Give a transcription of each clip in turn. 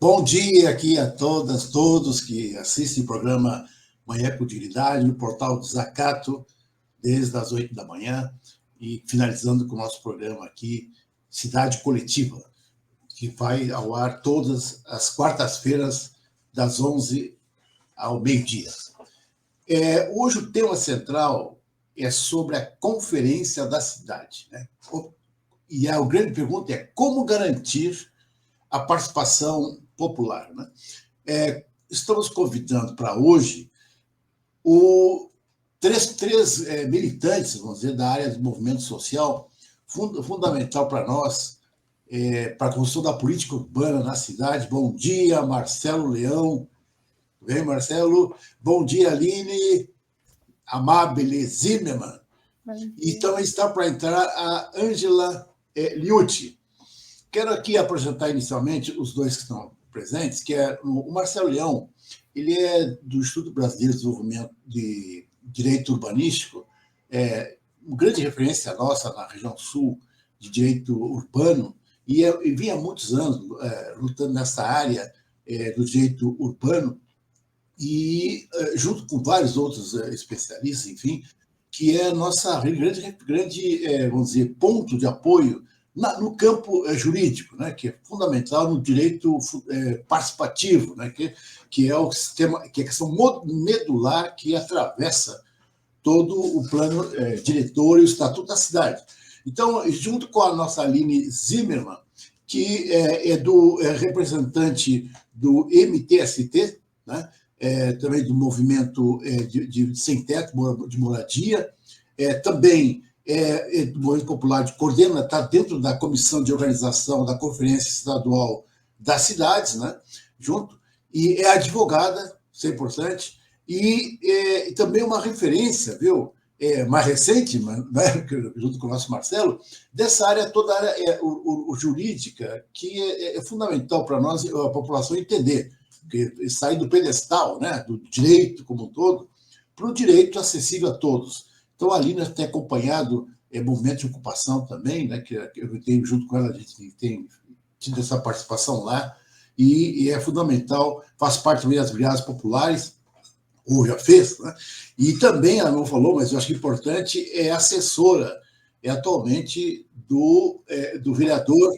Bom dia aqui a todas, todos que assistem o programa Manhã com Dignidade, no portal do Zacato, desde as 8 da manhã, e finalizando com o nosso programa aqui, Cidade Coletiva, que vai ao ar todas as quartas-feiras, das 11 ao meio-dia. Hoje o tema central é sobre a Conferência da Cidade, né? E a grande pergunta é como garantir a participação popular, né? Estamos convidando para hoje três militantes, vamos dizer, da área do movimento social, fundamental para nós, para a construção da política urbana na cidade. Bom dia, Marcelo Leão. Vem, Marcelo. Bom dia, Aline Amabile Zimmermann. E também está para entrar a Ângela Liucci. Quero aqui apresentar inicialmente os dois que estão presentes, que é o Marcelo Leão. Ele é do Instituto Brasileiro de Desenvolvimento de Direito Urbanístico, uma grande referência nossa na região sul de direito urbano, e vinha há muitos anos lutando nessa área do direito urbano, e junto com vários outros especialistas, enfim, que é a nossa grande vamos dizer, ponto de apoio no campo jurídico, né, que é fundamental no direito participativo, né, que é o sistema, que é a questão medular que atravessa todo o plano diretor e o Estatuto da Cidade. Então, junto com a nossa Aline Zimmermann, que é representante do MTST, né, também do movimento de sem-teto, de moradia, também do Movimento Popular, coordena, está dentro da comissão de organização da Conferência Estadual das Cidades, né, junto, e é advogada, isso é importante, e também uma referência, viu, mais recente, né, junto com o nosso Marcelo, dessa área, toda a área jurídica, que é fundamental para nós, a população, entender, que sair do pedestal, né, do direito como um todo, para o direito acessível a todos. Então, a Aline tem acompanhado movimentos de ocupação também, né, que eu tenho, junto com ela, a gente tem tido essa participação lá, e é fundamental, faz parte também das brigadas populares, ou já fez, né? E também, ela não falou, mas eu acho que importante, é assessora, atualmente, do vereador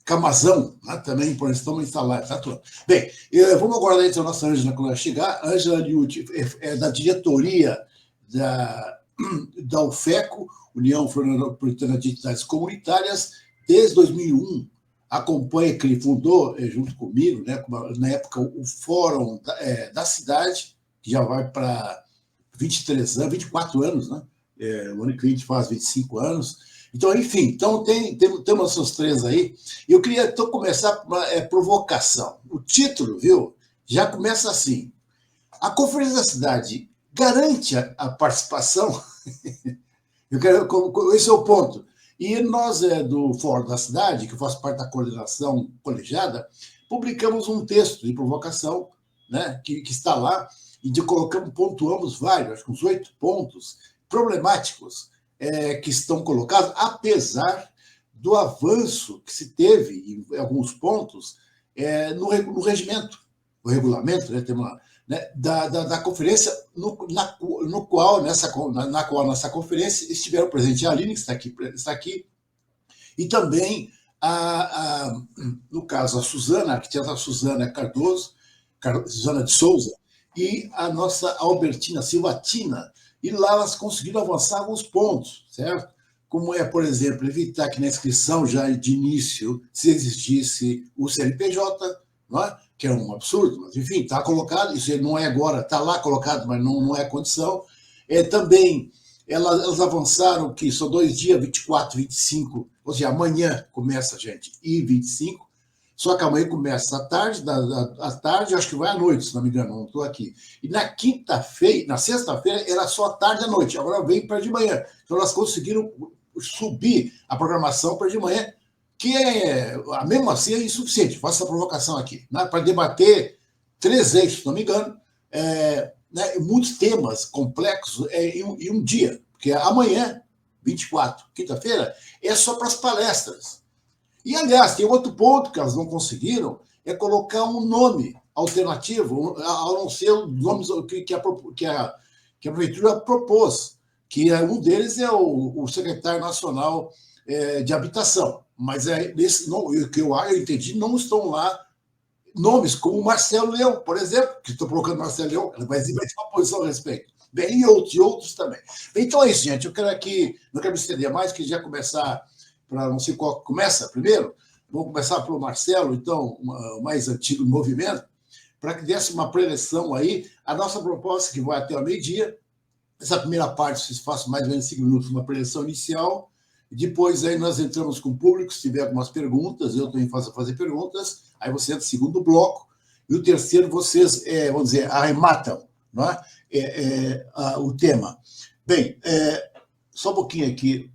Camazão, né? Também por estamos instalados. Tá tudo. Bem, vamos aguardar então a nossa Ângela quando ela chegar. Ângela Liucci é da diretoria da UFECO, União Florianópolis de Entidades Comunitárias, desde 2001. Acompanha, que ele fundou junto comigo, né, na época, o Fórum da Cidade, que já vai para 23 anos, 24 anos, né? O ano que a gente faz 25 anos. Então, enfim, então temos essas três aí. Eu queria então começar com uma provocação. O título, viu, já começa assim: a Conferência da Cidade garante a participação? Esse é o ponto. E nós, do Fórum da Cidade, que faz parte da coordenação colegiada, publicamos um texto de provocação, né, que está lá, e pontuamos vários, acho que uns 8 pontos problemáticos que estão colocados, apesar do avanço que se teve em alguns pontos no regimento, no regulamento, né, tem uma, né, da conferência, na qual nessa conferência estiveram presentes a Aline, que está aqui, e também, no caso, a Suzana, a arquiteta Suzana Cardoso, Suzana de Souza, e a nossa Albertina Silvatina, e lá elas conseguiram avançar alguns pontos, certo? Como por exemplo, evitar que na inscrição já de início se existisse o CNPJ, não é? Que é um absurdo, mas enfim, está colocado, isso não é agora, está lá colocado, mas não é condição. Também, elas avançaram que são 2 dias, 24, 25, ou seja, amanhã começa, gente, e 25, só que amanhã começa à tarde, acho que vai à noite, se não me engano, não estou aqui. E na sexta-feira, era só à tarde e à noite, agora vem para de manhã. Então, elas conseguiram subir a programação para de manhã, que mesmo assim é insuficiente. Faço essa provocação aqui, né, para debater 3 eixos, se não me engano, né, muitos temas complexos em um dia, porque amanhã, 24, quinta-feira, é só para as palestras. E, aliás, tem outro ponto que elas não conseguiram, é colocar um nome alternativo, a não ser os nomes que a prefeitura propôs, que um deles é o secretário nacional de habitação. Mas o que eu entendi, não estão lá nomes como Marcelo Leão, por exemplo, que estou colocando Marcelo Leão, mas vai ter uma posição a respeito. Bem, e outros também. Então é isso, gente. Eu quero aqui, não quero me estender mais, que já começar, para não sei qual começa primeiro, vou começar pelo Marcelo, então, o mais antigo do movimento, para que desse uma preleção aí. A nossa proposta, que vai até o meio-dia, essa primeira parte, vocês façam mais ou menos 5 minutos, uma preleção inicial, e depois aí nós entramos com o público, se tiver algumas perguntas, eu também faço fazer perguntas, aí você entra no segundo bloco, e o terceiro vocês, vamos dizer, arrematam, não é? O tema. Bem, só um pouquinho aqui.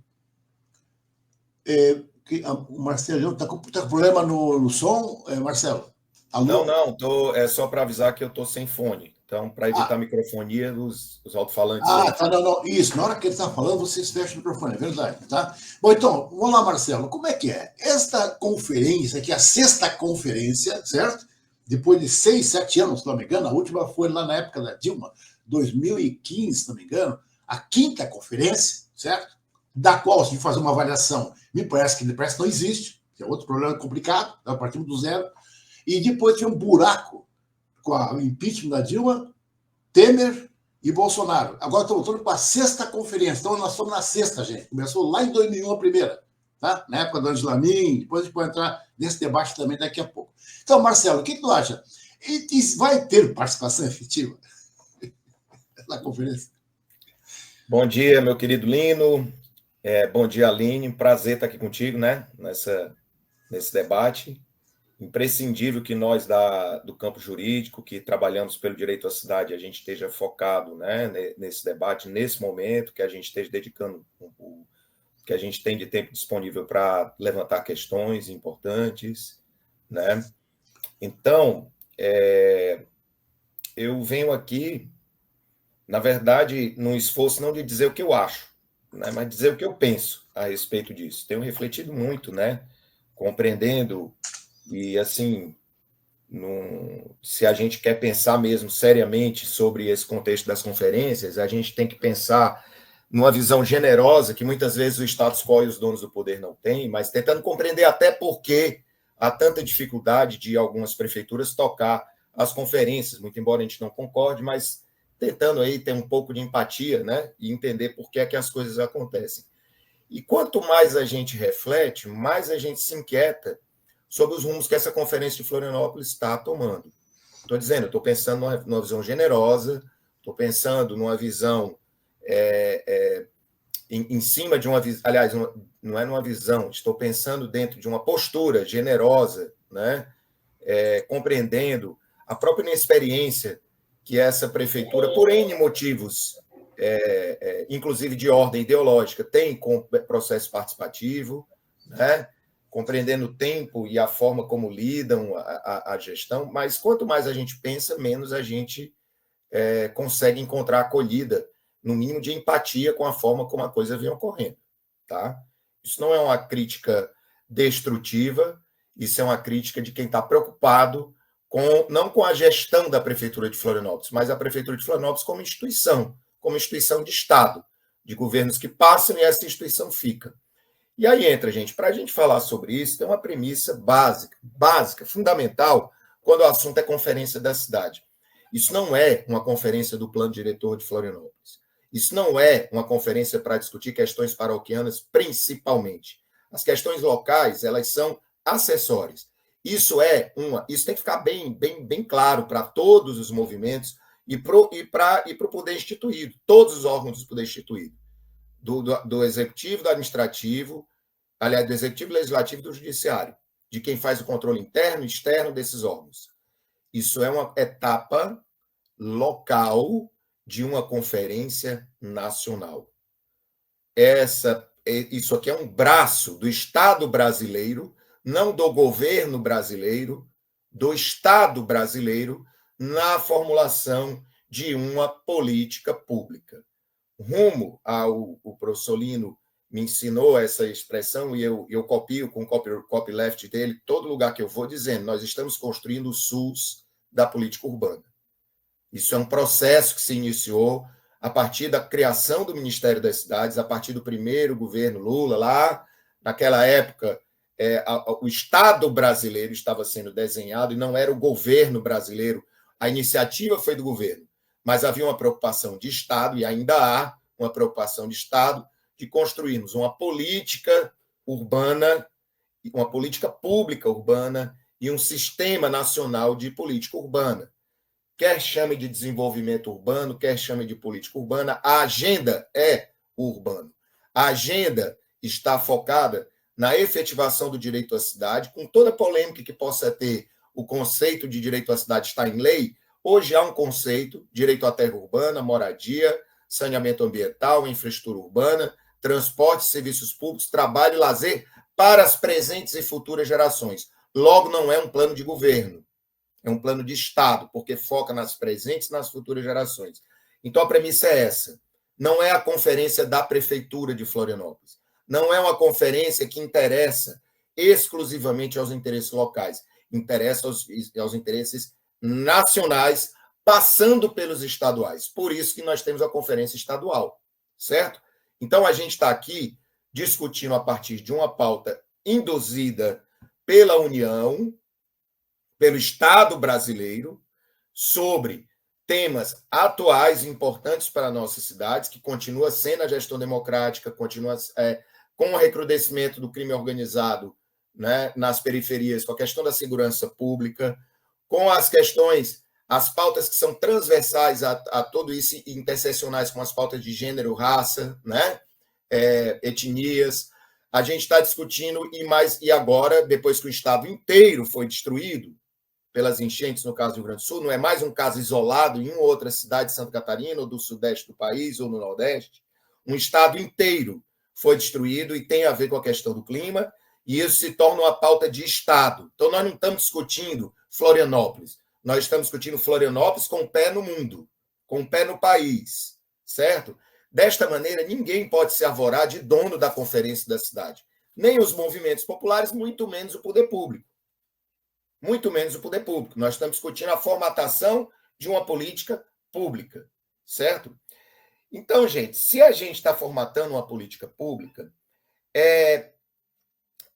O Marcelo está com problema no som, Marcelo? Alô? Não, é só para avisar que eu estou sem fone. Então, para evitar microfonia dos alto-falantes. Tá, não. Isso, na hora que ele está falando, vocês fecham o microfone, é verdade, tá? Bom, então, vamos lá, Marcelo, como é que é? Esta conferência, que é a 6ª conferência, certo? Depois de 6, 7 anos, se não me engano, a última foi lá na época da Dilma, 2015, se não me engano, a 5ª conferência, certo? Da qual, se fazer uma avaliação, me parece que não existe, que é outro problema complicado, tá? Partimos do zero. E depois tinha um buraco com o impeachment da Dilma, Temer e Bolsonaro. Agora estamos voltando para a 6ª conferência. Então, nós estamos na 6ª, gente. Começou lá em 2001 a primeira, tá? Na época do Angela Min, depois a gente pode entrar nesse debate também daqui a pouco. Então, Marcelo, o que tu acha? Vai ter participação efetiva na conferência? Bom dia, meu querido Lino. Bom dia, Aline. Prazer estar aqui contigo, né? Nesse debate. Imprescindível que nós do campo jurídico, que trabalhamos pelo direito à cidade, a gente esteja focado, né, nesse debate, nesse momento, que a gente esteja dedicando o que a gente tem de tempo disponível para levantar questões importantes, né? Então, eu venho aqui, na verdade, num esforço não de dizer o que eu acho, né, mas dizer o que eu penso a respeito disso. Tenho refletido muito, né, compreendendo. E, assim, se a gente quer pensar mesmo seriamente sobre esse contexto das conferências, a gente tem que pensar numa visão generosa, que muitas vezes o status quo e os donos do poder não têm, mas tentando compreender até por que há tanta dificuldade de algumas prefeituras tocar as conferências, muito embora a gente não concorde, mas tentando aí ter um pouco de empatia, né, e entender por que é que as coisas acontecem. E quanto mais a gente reflete, mais a gente se inquieta sobre os rumos que essa conferência de Florianópolis está tomando. Estou dizendo, estou pensando numa visão generosa, estou pensando numa visão em cima de uma visão, aliás, não é numa visão, estou pensando dentro de uma postura generosa, né? Compreendendo a própria inexperiência que essa prefeitura, por N motivos, inclusive de ordem ideológica, tem com o processo participativo, né? Compreendendo o tempo e a forma como lidam a gestão, mas quanto mais a gente pensa, menos a gente consegue encontrar acolhida, no mínimo de empatia com a forma como a coisa vem ocorrendo. Tá? Isso não é uma crítica destrutiva, isso é uma crítica de quem está preocupado não com a gestão da Prefeitura de Florianópolis, mas a Prefeitura de Florianópolis como instituição de Estado, de governos que passam e essa instituição fica. E aí entra, gente, para a gente falar sobre isso, tem uma premissa básica, fundamental, quando o assunto é conferência da cidade. Isso não é uma conferência do plano diretor de Florianópolis. Isso não é uma conferência para discutir questões paroquianas, principalmente. As questões locais, elas são acessórias. Isso tem que ficar bem claro para todos os movimentos e para o poder instituído, todos os órgãos do poder instituído. Do executivo, do administrativo, aliás, do executivo, legislativo e do judiciário, de quem faz o controle interno e externo desses órgãos. Isso é uma etapa local de uma conferência nacional. Isso aqui é um braço do Estado brasileiro, não do governo brasileiro, do Estado brasileiro, na formulação de uma política pública. Rumo o professor Lino me ensinou essa expressão e eu copio com o copyleft dele, todo lugar que eu vou dizendo, nós estamos construindo o SUS da política urbana. Isso é um processo que se iniciou a partir da criação do Ministério das Cidades, a partir do primeiro governo Lula, lá naquela época, o Estado brasileiro estava sendo desenhado e não era o governo brasileiro. A iniciativa foi do governo, mas havia uma preocupação de Estado, e ainda há uma preocupação de Estado, de construirmos uma política urbana, uma política pública urbana e um sistema nacional de política urbana. Quer chame de desenvolvimento urbano, quer chame de política urbana, a agenda é urbana. A agenda está focada na efetivação do direito à cidade, com toda a polêmica que possa ter o conceito de direito à cidade está em lei. Hoje há um conceito, direito à terra urbana, moradia, saneamento ambiental, infraestrutura urbana, transporte, serviços públicos, trabalho e lazer para as presentes e futuras gerações. Logo, não é um plano de governo, é um plano de Estado, porque foca nas presentes e nas futuras gerações. Então, a premissa é essa. Não é a conferência da Prefeitura de Florianópolis. Não é uma conferência que interessa exclusivamente aos interesses locais. Interessa aos interesses nacionais, passando pelos estaduais. Por isso que nós temos a conferência estadual, certo? Então, a gente está aqui discutindo a partir de uma pauta induzida pela União, pelo Estado brasileiro, sobre temas atuais e importantes para nossas cidades, que continua sendo a gestão democrática, continua com o recrudescimento do crime organizado, né, nas periferias, com a questão da segurança pública, com as questões, as pautas que são transversais a tudo isso e interseccionais com as pautas de gênero, raça, né, etnias. A gente está discutindo, e agora, depois que o Estado inteiro foi destruído pelas enchentes, no caso do Rio Grande do Sul, não é mais um caso isolado em uma ou outra cidade de Santa Catarina, ou do sudeste do país, ou no nordeste. Um Estado inteiro foi destruído e tem a ver com a questão do clima, e isso se torna uma pauta de Estado. Então, nós não estamos discutindo Florianópolis, nós estamos discutindo Florianópolis com o pé no mundo, com o pé no país, certo? Desta maneira, ninguém pode se arvorar de dono da conferência da cidade, nem os movimentos populares, muito menos o poder público. Muito menos o poder público. Nós estamos discutindo a formatação de uma política pública, certo? Então, gente, se a gente está formatando uma política pública,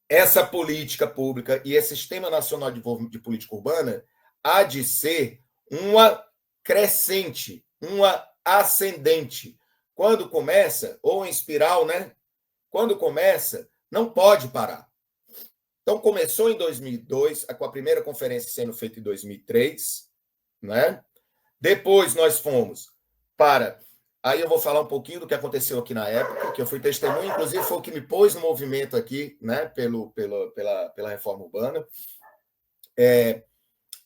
essa política pública e esse Sistema Nacional de Política Urbana há de ser uma crescente, uma ascendente. Quando começa, ou em espiral, né? Quando começa, não pode parar. Então, começou em 2002, com a primeira conferência sendo feita em 2003, né? Depois nós fomos para... Aí eu vou falar um pouquinho do que aconteceu aqui na época, que eu fui testemunha, inclusive foi o que me pôs no movimento aqui, né? Pela reforma urbana.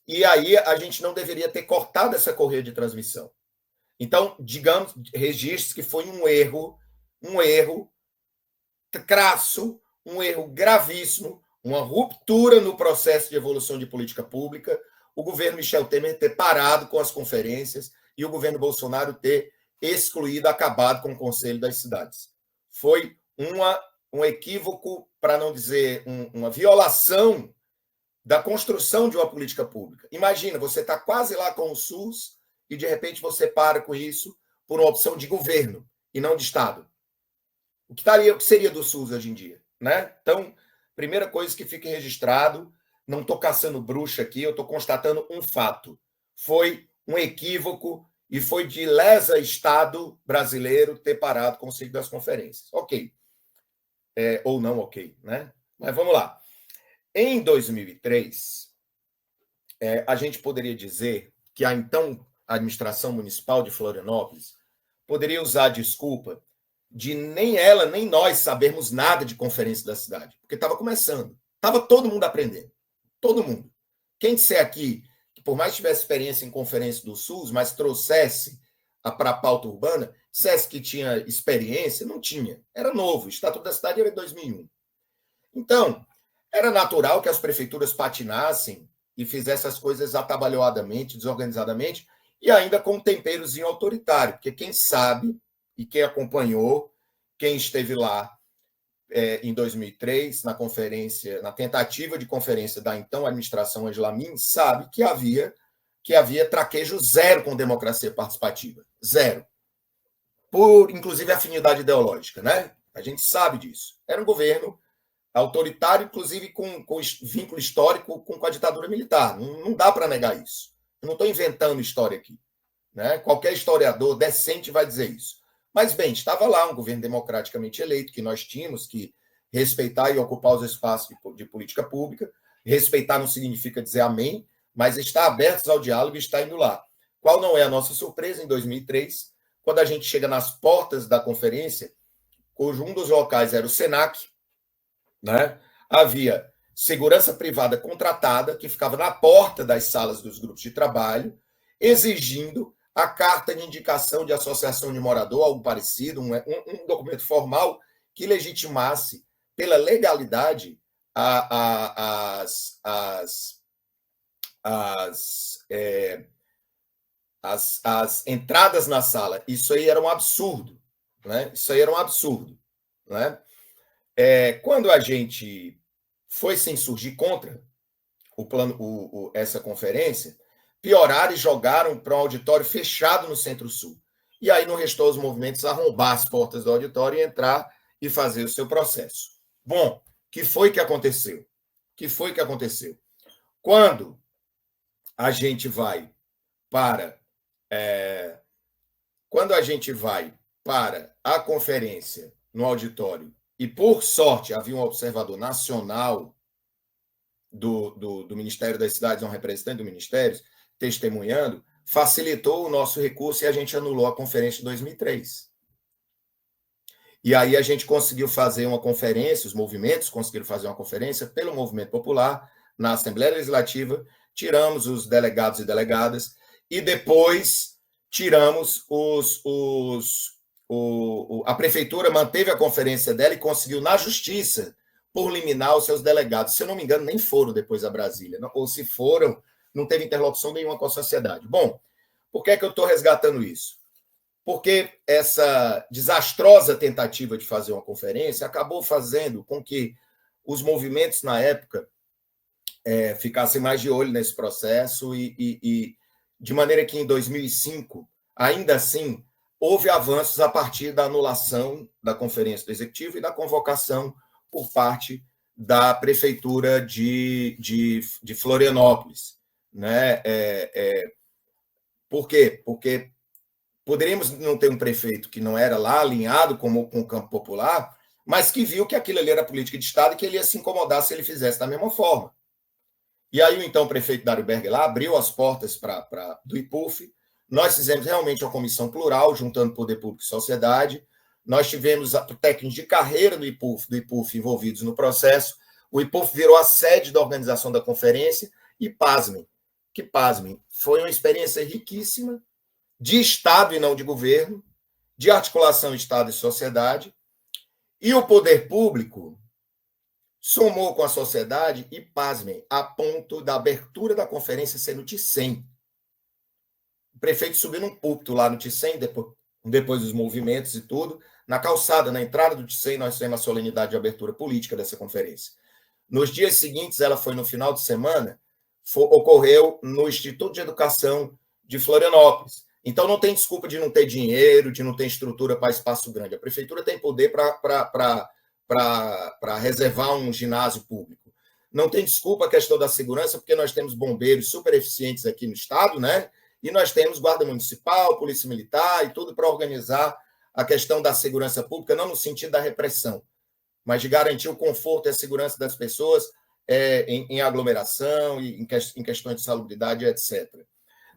E aí a gente não deveria ter cortado essa correia de transmissão. Então, digamos, registre que foi um erro crasso, um erro gravíssimo, uma ruptura no processo de evolução de política pública, o governo Michel Temer ter parado com as conferências e o governo Bolsonaro ter excluído, acabado com o Conselho das Cidades. Foi um equívoco, para não dizer uma violação da construção de uma política pública. Imagina, você está quase lá com o SUS e, de repente, você para com isso por uma opção de governo e não de Estado. O que seria do SUS hoje em dia? Né? Então, primeira coisa que fique registrado, não estou caçando bruxa aqui, eu estou constatando um fato. Foi um equívoco e foi de lesa Estado brasileiro ter parado com o ciclo das conferências. Ok. Ou não ok, né? Mas vamos lá. Em 2003, a gente poderia dizer que a então administração municipal de Florianópolis poderia usar a desculpa de nem ela, nem nós sabermos nada de conferência da cidade, porque estava começando. Estava todo mundo aprendendo. Todo mundo. Quem disser aqui que, por mais que tivesse experiência em conferência do SUS, mas trouxesse para a pauta urbana, dissesse que tinha experiência, não tinha. Era novo. O Estatuto da Cidade era de 2001. Então, era natural que as prefeituras patinassem e fizessem as coisas atabalhoadamente, desorganizadamente, e ainda com um temperozinho autoritário, porque quem sabe, e quem acompanhou, quem esteve lá em 2003, na tentativa de conferência da então administração Angela Min, sabe que havia traquejo zero com democracia participativa. Zero. Por, inclusive, afinidade ideológica, né? A gente sabe disso. Era um governo autoritário, inclusive com vínculo histórico com a ditadura militar. Não dá para negar isso. Eu não estou inventando história aqui, né? Qualquer historiador decente vai dizer isso. Mas, bem, estava lá um governo democraticamente eleito, que nós tínhamos que respeitar e ocupar os espaços de política pública. Respeitar não significa dizer amém, mas está abertos ao diálogo e está indo lá. Qual não é a nossa surpresa em 2003, quando a gente chega nas portas da conferência, cujo um dos locais era o SENAC, né? Havia segurança privada contratada, que ficava na porta das salas dos grupos de trabalho, exigindo a carta de indicação de associação de morador, algo parecido, um documento formal que legitimasse pela legalidade as entradas na sala. Isso aí era um absurdo, né? Isso aí era um absurdo, né? Quando a gente foi se insurgir contra essa conferência, pioraram e jogaram para um auditório fechado no Centro-Sul. E aí não restou os movimentos arrombar as portas do auditório e entrar e fazer o seu processo. Bom, que foi que aconteceu? Quando a gente vai para a conferência no auditório, e por sorte havia um observador nacional do Ministério das Cidades, um representante do Ministério, testemunhando, facilitou o nosso recurso e a gente anulou a conferência de 2003. E aí a gente conseguiu fazer uma conferência, os movimentos conseguiram fazer uma conferência pelo Movimento Popular na Assembleia Legislativa, tiramos os delegados e delegadas e depois tiramos a prefeitura manteve a conferência dela e conseguiu na justiça por liminar os seus delegados. Se eu não me engano, nem foram depois a Brasília, ou se foram, não teve interlocução nenhuma com a sociedade. Bom, por que é que eu estou resgatando isso? Porque essa desastrosa tentativa de fazer uma conferência acabou fazendo com que os movimentos, na época, ficassem mais de olho nesse processo e de maneira que, em 2005, ainda assim, houve avanços a partir da anulação da Conferência do Executivo e da convocação por parte da Prefeitura de Florianópolis. Né? Por quê? Porque poderíamos não ter um prefeito que não era lá alinhado com o campo popular, mas que viu que aquilo ali era política de Estado e que ele ia se incomodar se ele fizesse da mesma forma. E aí, então, o prefeito Dário Berger lá abriu as portas do IPUF. Nós fizemos realmente uma comissão plural, juntando poder público e sociedade. Nós tivemos técnicos de carreira do IPUF envolvidos no processo. O IPUF virou a sede da organização da conferência e, pasmem, foi uma experiência riquíssima de Estado e não de governo, de articulação Estado e sociedade, e o poder público somou com a sociedade e, pasmem, a ponto da abertura da conferência ser no Ticem. O prefeito subiu num púlpito lá no Ticem, depois dos movimentos e tudo, na calçada, na entrada do Ticem, nós temos a solenidade de abertura política dessa conferência. Nos dias seguintes, ela foi no final de semana, ocorreu no Instituto de Educação de Florianópolis. Então, não tem desculpa de não ter dinheiro, de não ter estrutura para espaço grande. A prefeitura tem poder para reservar um ginásio público. Não tem desculpa a questão da segurança, porque nós temos bombeiros super eficientes aqui no estado, né? E nós temos guarda municipal, polícia militar e tudo para organizar a questão da segurança pública, não no sentido da repressão, mas de garantir o conforto e a segurança das pessoas em aglomeração e em questões de salubridade, etc.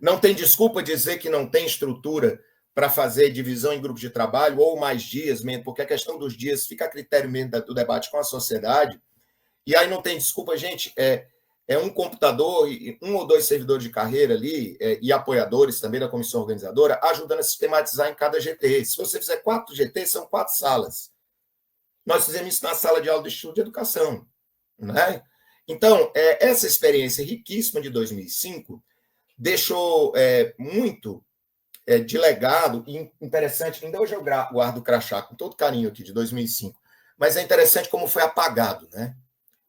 Não tem desculpa dizer que não tem estrutura para fazer divisão em grupos de trabalho ou mais dias mesmo, porque a questão dos dias fica a critério mesmo do debate com a sociedade. E aí não tem desculpa, gente, um computador e um ou dois servidores de carreira ali e apoiadores também da comissão organizadora ajudando a sistematizar em cada GT. Se você fizer 4 GTs, são 4 salas. Nós fizemos isso na sala de aula do Instituto de Educação. Né? Então, essa experiência riquíssima de 2005 deixou muito de legado e interessante. Ainda hoje eu guardo o crachá com todo carinho aqui, de 2005. mas é interessante como foi apagado, né?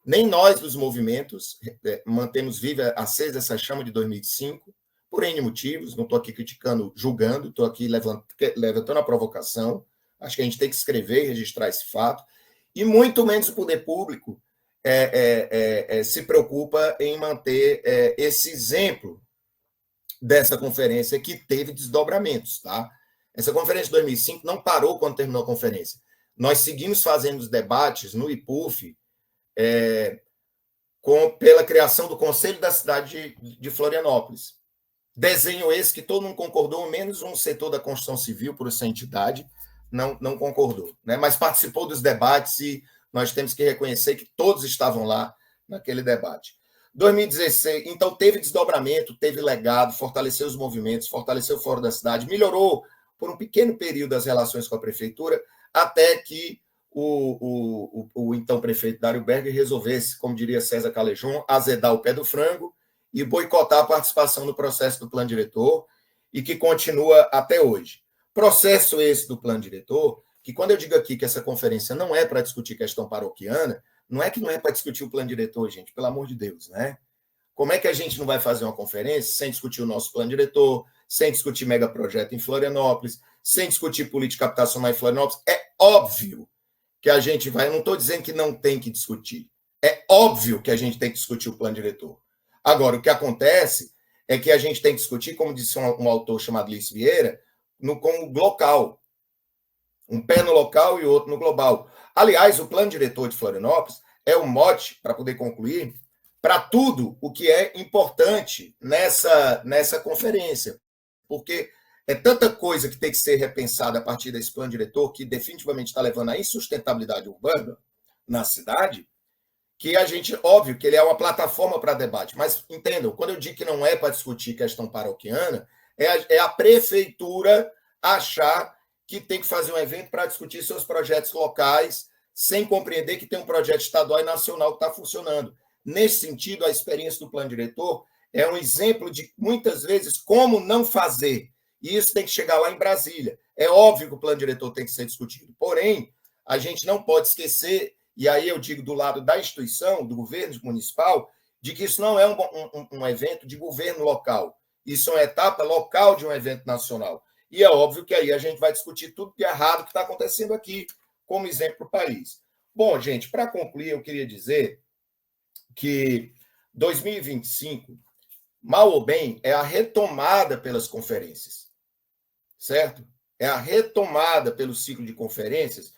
Nem nós, dos movimentos, mantemos viva, acesa essa chama de 2005, por N motivos, não estou aqui criticando, julgando, estou aqui levantando a provocação. Acho que a gente tem que escrever e registrar esse fato, e muito menos o poder público se preocupa em manter esse exemplo dessa conferência que teve desdobramentos, tá? Essa conferência de 2005 não parou quando terminou a conferência. Nós seguimos fazendo os debates no IPUF pela criação do Conselho da Cidade de Florianópolis. Desenho esse que todo mundo concordou, menos um setor da construção civil, por essa entidade, não concordou, né? Mas participou dos debates e nós temos que reconhecer que todos estavam lá naquele debate. 2016, então, teve desdobramento, teve legado, fortaleceu os movimentos, fortaleceu o Fórum da Cidade, melhorou por um pequeno período as relações com a prefeitura, até que o então prefeito Dário Berger resolvesse, como diria César Calejon, azedar o pé do frango e boicotar a participação no processo do plano diretor, e que continua até hoje. Processo esse do plano diretor, que quando eu digo aqui que essa conferência não é para discutir questão paroquiana, não é que não é para discutir o plano diretor, gente, pelo amor de Deus, né? Como é que a gente não vai fazer uma conferência sem discutir o nosso plano diretor, sem discutir megaprojeto em Florianópolis, sem discutir política habitacional em Florianópolis? É óbvio que a gente vai... Eu não estou dizendo que não tem que discutir. É óbvio que a gente tem que discutir o plano diretor. Agora, o que acontece é que a gente tem que discutir, como disse um autor chamado Lício Vieira, com o local. Um pé no local e outro no global. Aliás, o plano diretor de Florianópolis é o mote, para poder concluir, para tudo o que é importante nessa conferência. Porque é tanta coisa que tem que ser repensada a partir desse plano diretor, que definitivamente está levando à insustentabilidade urbana na cidade, que a gente, óbvio, que ele é uma plataforma para debate. Mas, entendam, quando eu digo que não é para discutir questão paroquiana, é a prefeitura achar que tem que fazer um evento para discutir seus projetos locais, sem compreender que tem um projeto estadual e nacional que está funcionando. Nesse sentido, a experiência do plano diretor é um exemplo de, muitas vezes, como não fazer. E isso tem que chegar lá em Brasília. É óbvio que o plano diretor tem que ser discutido. Porém, a gente não pode esquecer, e aí eu digo do lado da instituição, do governo municipal, de que isso não é um evento de governo local. Isso é uma etapa local de um evento nacional. E é óbvio que aí a gente vai discutir tudo de errado que está acontecendo aqui, como exemplo para o país. Bom, gente, para concluir, eu queria dizer que 2025, mal ou bem, é a retomada pelas conferências, certo? É a retomada pelo ciclo de conferências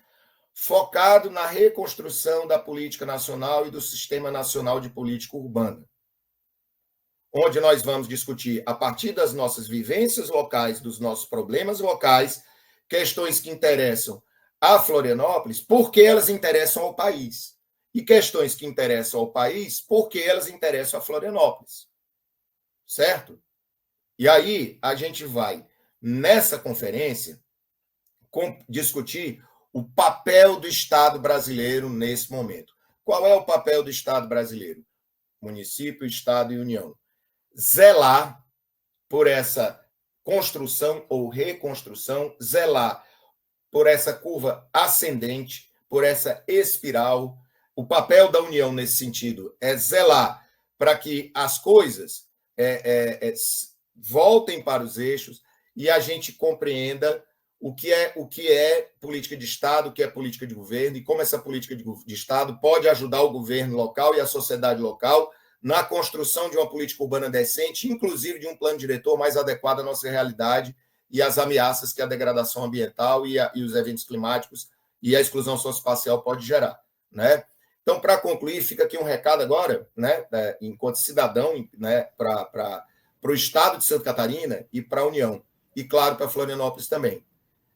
focado na reconstrução da política nacional e do Sistema Nacional de Política Urbana, onde nós vamos discutir, a partir das nossas vivências locais, dos nossos problemas locais, questões que interessam a Florianópolis, porque elas interessam ao país. E questões que interessam ao país, porque elas interessam a Florianópolis. Certo? E aí a gente vai, nessa conferência, discutir o papel do Estado brasileiro nesse momento. Qual é o papel do Estado brasileiro? Município, Estado e União. Zelar por essa construção ou reconstrução, zelar por essa curva ascendente, por essa espiral. O papel da União nesse sentido é zelar para que as coisas voltem para os eixos e a gente compreenda o que é política de Estado, o que é política de governo e como essa política de Estado pode ajudar o governo local e a sociedade local na construção de uma política urbana decente, inclusive de um plano diretor mais adequado à nossa realidade e às ameaças que a degradação ambiental e os eventos climáticos e a exclusão socioespacial pode gerar, né? Então, para concluir, fica aqui um recado agora, né, enquanto cidadão, né, para o Estado de Santa Catarina e para a União, e, claro, para Florianópolis também.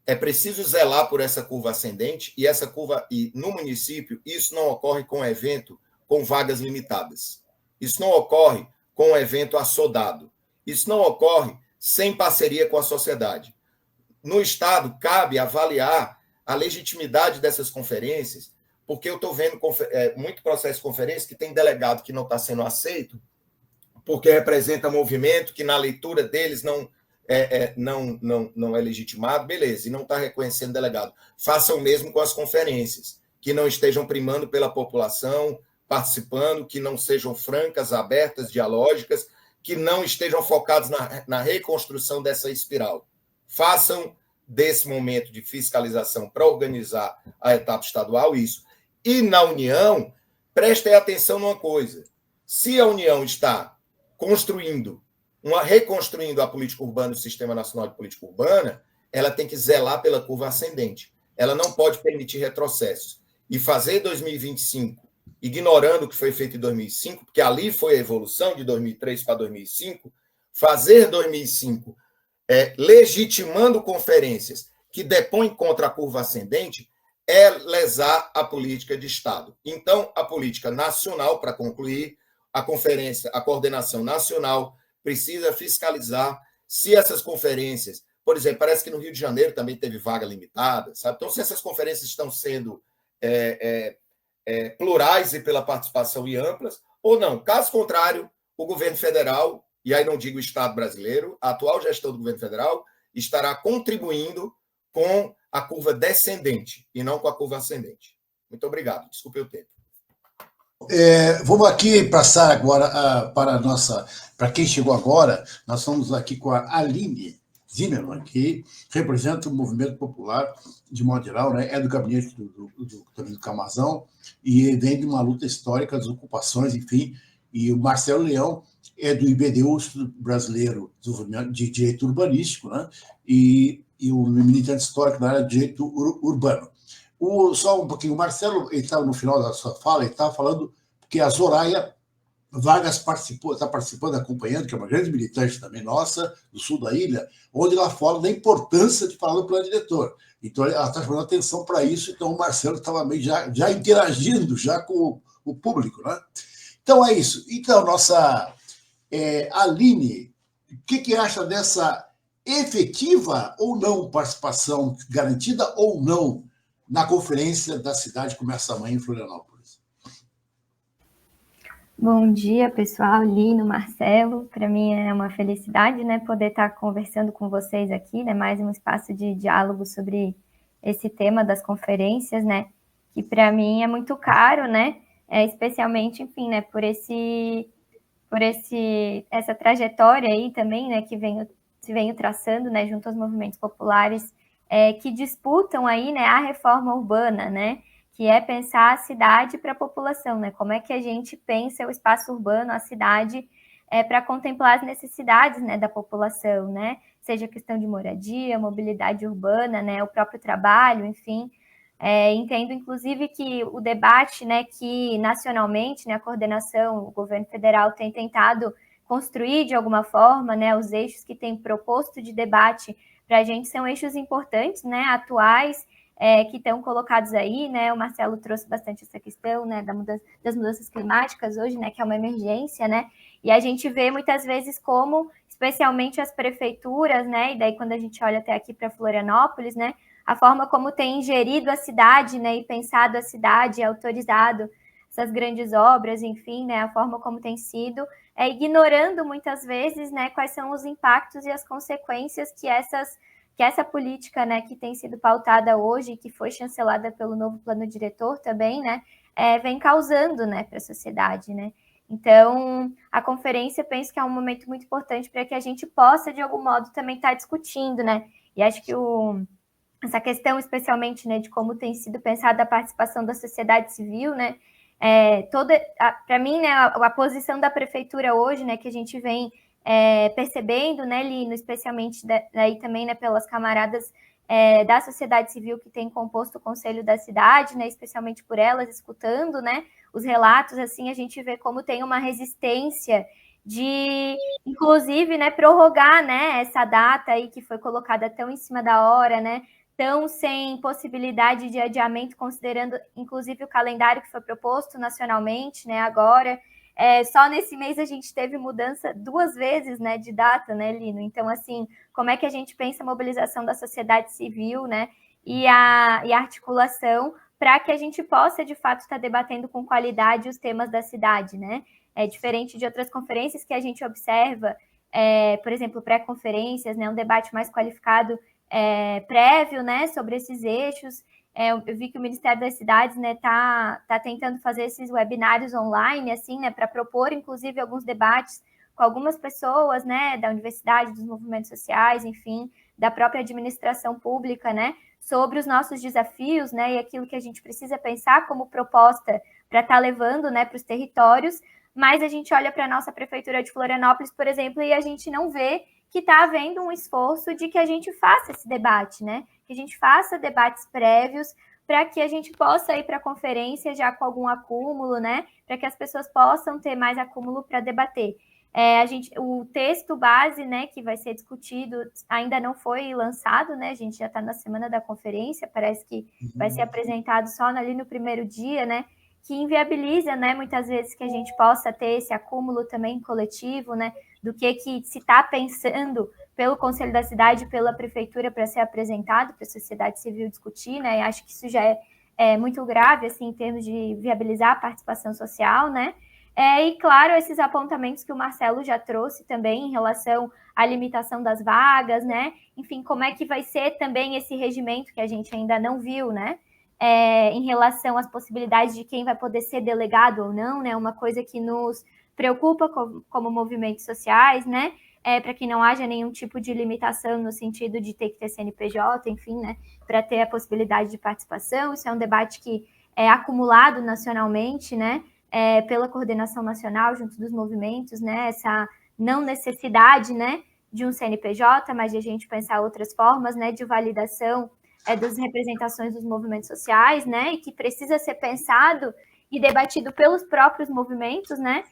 É preciso zelar por essa curva ascendente, e essa curva, e no município, isso não ocorre com evento com vagas limitadas. Isso não ocorre com um evento assodado. Isso não ocorre sem parceria com a sociedade. No Estado, cabe avaliar a legitimidade dessas conferências, porque eu estou vendo muito processo de conferência que tem delegado que não está sendo aceito, porque representa movimento que, na leitura deles, não é legitimado, beleza, e não está reconhecendo delegado. Faça o mesmo com as conferências, que não estejam primando pela população, participando, que não sejam francas, abertas, dialógicas, que não estejam focados na reconstrução dessa espiral. Façam desse momento de fiscalização para organizar a etapa estadual isso. E na União, prestem atenção numa coisa. Se a União está reconstruindo a política urbana, o Sistema Nacional de Política Urbana, ela tem que zelar pela curva ascendente. Ela não pode permitir retrocessos. E fazer 2025, ignorando o que foi feito em 2005, porque ali foi a evolução de 2003 para 2005, fazer 2005 legitimando conferências que depõem contra a curva ascendente é lesar a política de Estado. Então, a política nacional, para concluir, a coordenação nacional precisa fiscalizar se essas conferências, por exemplo, parece que no Rio de Janeiro também teve vaga limitada, sabe? Então, se essas conferências estão sendo plurais e pela participação e amplas, ou não. Caso contrário, o governo federal, e aí não digo o Estado brasileiro, a atual gestão do governo federal estará contribuindo com a curva descendente e não com a curva ascendente. Muito obrigado. Desculpe o tempo. Vamos aqui passar agora para quem chegou agora, nós estamos aqui com a Aline Zimmermann, que representa o movimento popular de modo geral, né? É do gabinete do Camazão e vem de uma luta histórica das ocupações, enfim, e o Marcelo Leão é do IBDU brasileiro de direito urbanístico, né? E o militante histórico na área de direito urbano. Só um pouquinho, o Marcelo, ele estava no final da sua fala, ele estava falando que a Zoraia Vargas está participando, acompanhando, que é uma grande militante também nossa, do sul da ilha, onde ela fala da importância de falar do plano diretor. Então, ela está chamando atenção para isso, então o Marcelo estava meio já interagindo já com o público, né? Então, é isso. Então, nossa Aline, o que acha dessa efetiva ou não participação, garantida ou não, na conferência da cidade que começa amanhã em Florianópolis? Bom dia, pessoal, Lino, Marcelo. Para mim é uma felicidade, né, poder estar conversando com vocês aqui, né, mais um espaço de diálogo sobre esse tema das conferências, né, que para mim é muito caro, né, especialmente, enfim, né, por essa trajetória aí também, né, que se venho traçando, né, junto aos movimentos populares que disputam aí, né, a reforma urbana, né, que é pensar a cidade para a população, né? Como é que a gente pensa o espaço urbano, a cidade, para contemplar as necessidades, né, da população, né? Seja questão de moradia, mobilidade urbana, né, o próprio trabalho, enfim. Entendo, inclusive, que o debate, né, que nacionalmente, né, a coordenação, o governo federal tem tentado construir de alguma forma, né, os eixos que tem proposto de debate para a gente são eixos importantes, né, atuais, que estão colocados aí, né? O Marcelo trouxe bastante essa questão, né, das mudanças climáticas hoje, né, que é uma emergência, né? E a gente vê muitas vezes como, especialmente as prefeituras, né? E daí quando a gente olha até aqui para Florianópolis, né, a forma como tem gerido a cidade, né, e pensado a cidade, autorizado essas grandes obras, enfim, né, a forma como tem sido, ignorando muitas vezes, né, quais são os impactos e as consequências que essa política, né, que tem sido pautada hoje, que foi chancelada pelo novo plano diretor também, né, vem causando, né, para a sociedade, né. Então, a conferência, penso que é um momento muito importante para que a gente possa, de algum modo, também estar discutindo, né, e acho que essa questão, especialmente, né, de como tem sido pensada a participação da sociedade civil, né, para mim, né, a posição da prefeitura hoje, né, que a gente vem percebendo, né, Lino, especialmente daí também, né, pelas camaradas da sociedade civil que tem composto o Conselho da Cidade, né, especialmente por elas, escutando, né, os relatos, assim, a gente vê como tem uma resistência de, inclusive, né, prorrogar, né, essa data aí que foi colocada tão em cima da hora, né, tão sem possibilidade de adiamento, considerando, inclusive, o calendário que foi proposto nacionalmente, né, agora. Só nesse mês a gente teve mudança 2 vezes, né, de data, né, Lino? Então, assim, como é que a gente pensa a mobilização da sociedade civil, né, e a articulação para que a gente possa, de fato, estar debatendo com qualidade os temas da cidade, né? Diferente de outras conferências que a gente observa, por exemplo, pré-conferências, né, um debate mais qualificado prévio, né, sobre esses eixos, Eu vi que o Ministério das Cidades, né, tá tentando fazer esses webinários online, assim, né, para propor, inclusive, alguns debates com algumas pessoas, né, da universidade, dos movimentos sociais, enfim, da própria administração pública, né, sobre os nossos desafios, né, e aquilo que a gente precisa pensar como proposta para estar levando, né, para os territórios. Mas a gente olha para a nossa prefeitura de Florianópolis, por exemplo, e a gente não vê que está havendo um esforço de que a gente faça esse debate, né? Que a gente faça debates prévios para que a gente possa ir para a conferência já com algum acúmulo, né? Para que as pessoas possam ter mais acúmulo para debater. O texto base, né, que vai ser discutido ainda não foi lançado, né? A gente já está na semana da conferência, parece que vai ser apresentado só ali no primeiro dia, né? Que inviabiliza, né, muitas vezes que a gente possa ter esse acúmulo também coletivo, né, do que se está pensando pelo Conselho da Cidade, pela Prefeitura, para ser apresentado para a sociedade civil discutir, né, e acho que isso já é muito grave, assim, em termos de viabilizar a participação social, né, e, claro, esses apontamentos que o Marcelo já trouxe também em relação à limitação das vagas, né, enfim, como é que vai ser também esse regimento que a gente ainda não viu, né, em relação às possibilidades de quem vai poder ser delegado ou não, né? Uma coisa que nos preocupa como movimentos sociais, né? Para que não haja nenhum tipo de limitação no sentido de ter que ter CNPJ, enfim, né? Para ter a possibilidade de participação. Isso é um debate que é acumulado nacionalmente, né? Pela coordenação nacional junto dos movimentos, né? Essa não necessidade, né? De um CNPJ, mas de a gente pensar outras formas, né? De validação das representações dos movimentos sociais, né, e que precisa ser pensado e debatido pelos próprios movimentos, né,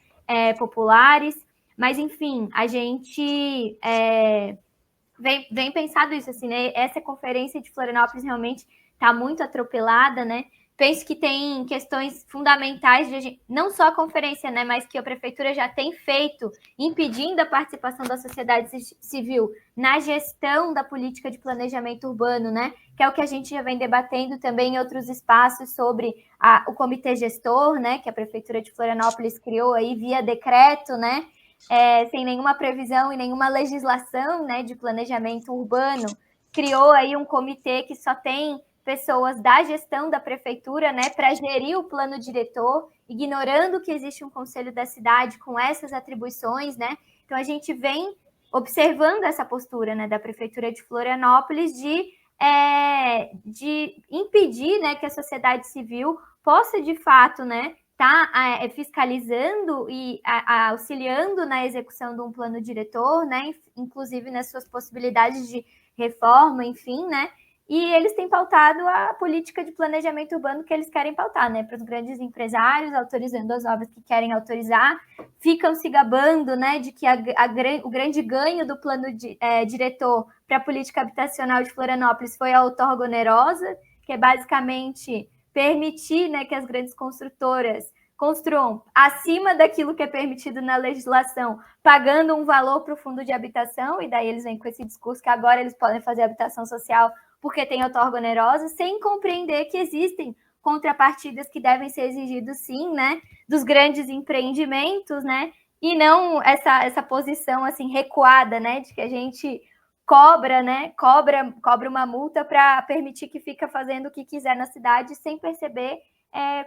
populares, mas, enfim, a gente vem pensado isso, assim, né, essa conferência de Florianópolis realmente está muito atropelada, né, penso que tem questões fundamentais, não só a conferência, né, mas que a prefeitura já tem feito, impedindo a participação da sociedade civil na gestão da política de planejamento urbano, né, que é o que a gente já vem debatendo também em outros espaços sobre o comitê gestor, né, que a prefeitura de Florianópolis criou aí via decreto, né, sem nenhuma previsão e nenhuma legislação, né, de planejamento urbano, criou aí um comitê que só tem pessoas da gestão da prefeitura, né, para gerir o plano diretor, ignorando que existe um conselho da cidade com essas atribuições, né? Então a gente vem observando essa postura, né, da prefeitura de Florianópolis de impedir, né, que a sociedade civil possa de fato, né, fiscalizando e auxiliando na execução de um plano diretor, né, inclusive nas suas possibilidades de reforma, enfim, né? E eles têm pautado a política de planejamento urbano que eles querem pautar, né? Para os grandes empresários, autorizando as obras que querem autorizar, ficam se gabando, né, de que o grande ganho do plano diretor para a política habitacional de Florianópolis foi a outorga onerosa, que é basicamente permitir, né, que as grandes construtoras construam acima daquilo que é permitido na legislação, pagando um valor para o fundo de habitação, e daí eles vêm com esse discurso que agora eles podem fazer habitação social porque tem outorga onerosa, sem compreender que existem contrapartidas que devem ser exigidos, sim, né, dos grandes empreendimentos, né, e não essa posição, assim, recuada, né, de que a gente cobra uma multa para permitir que fica fazendo o que quiser na cidade, sem perceber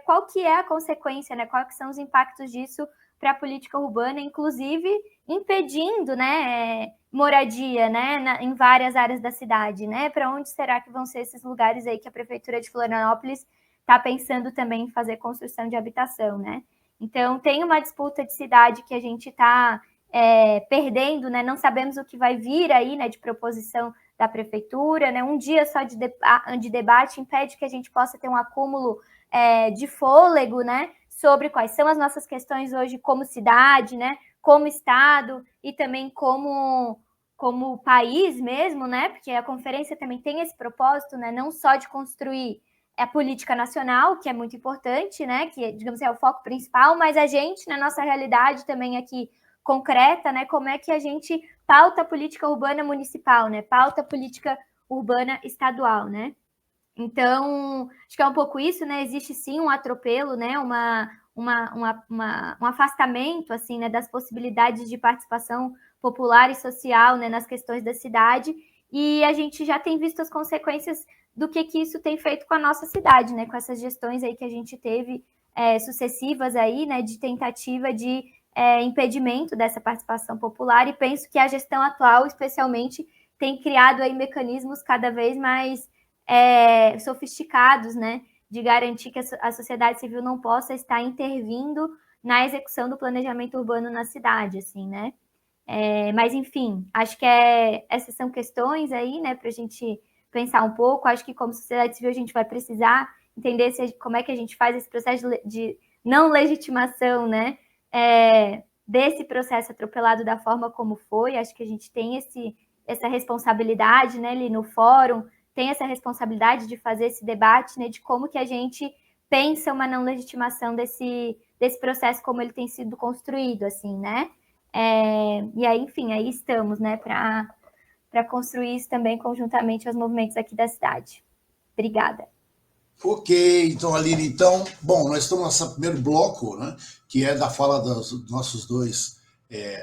qual que é a consequência, né, quais são os impactos disso para a política urbana, inclusive impedindo, né, moradia, né, em várias áreas da cidade, né? Para onde será que vão ser esses lugares aí que a prefeitura de Florianópolis está pensando também em fazer construção de habitação, né? Então tem uma disputa de cidade que a gente está perdendo, né? Não sabemos o que vai vir aí, né, de proposição da prefeitura, né? Um dia só de debate impede que a gente possa ter um acúmulo de fôlego, né? Sobre quais são as nossas questões hoje como cidade, né? Como Estado e também como país mesmo, né? Porque a conferência também tem esse propósito, né? Não só de construir a política nacional, que é muito importante, né? Que, digamos, é o foco principal, mas a gente, na nossa realidade também aqui concreta, né? Como é que a gente pauta a política urbana municipal, né? Pauta a política urbana estadual, né? Então, acho que é um pouco isso, né? Existe sim um atropelo, né? Um afastamento, assim, né? Das possibilidades de participação popular e social, né? Nas questões da cidade. E a gente já tem visto as consequências do que isso tem feito com a nossa cidade, né? Com essas gestões aí que a gente teve sucessivas aí, né? De tentativa de impedimento dessa participação popular, e penso que a gestão atual, especialmente, tem criado aí mecanismos cada vez mais sofisticados, né? De garantir que a sociedade civil não possa estar intervindo na execução do planejamento urbano na cidade, assim, né? Mas, enfim, acho que essas são questões aí, né, para a gente pensar um pouco. Acho que, como sociedade civil, a gente vai precisar entender como é que a gente faz esse processo de não legitimação, né, desse processo atropelado da forma como foi. Acho que a gente tem essa responsabilidade, né, ali no fórum, tem essa responsabilidade de fazer esse debate, né, de como que a gente pensa uma não legitimação desse processo como ele tem sido construído, assim, né? E aí, enfim, aí estamos, né, para construir isso também conjuntamente aos movimentos aqui da cidade. Obrigada. Ok, então, Aline, bom, nós estamos nesse primeiro bloco, né, que é da fala dos nossos dois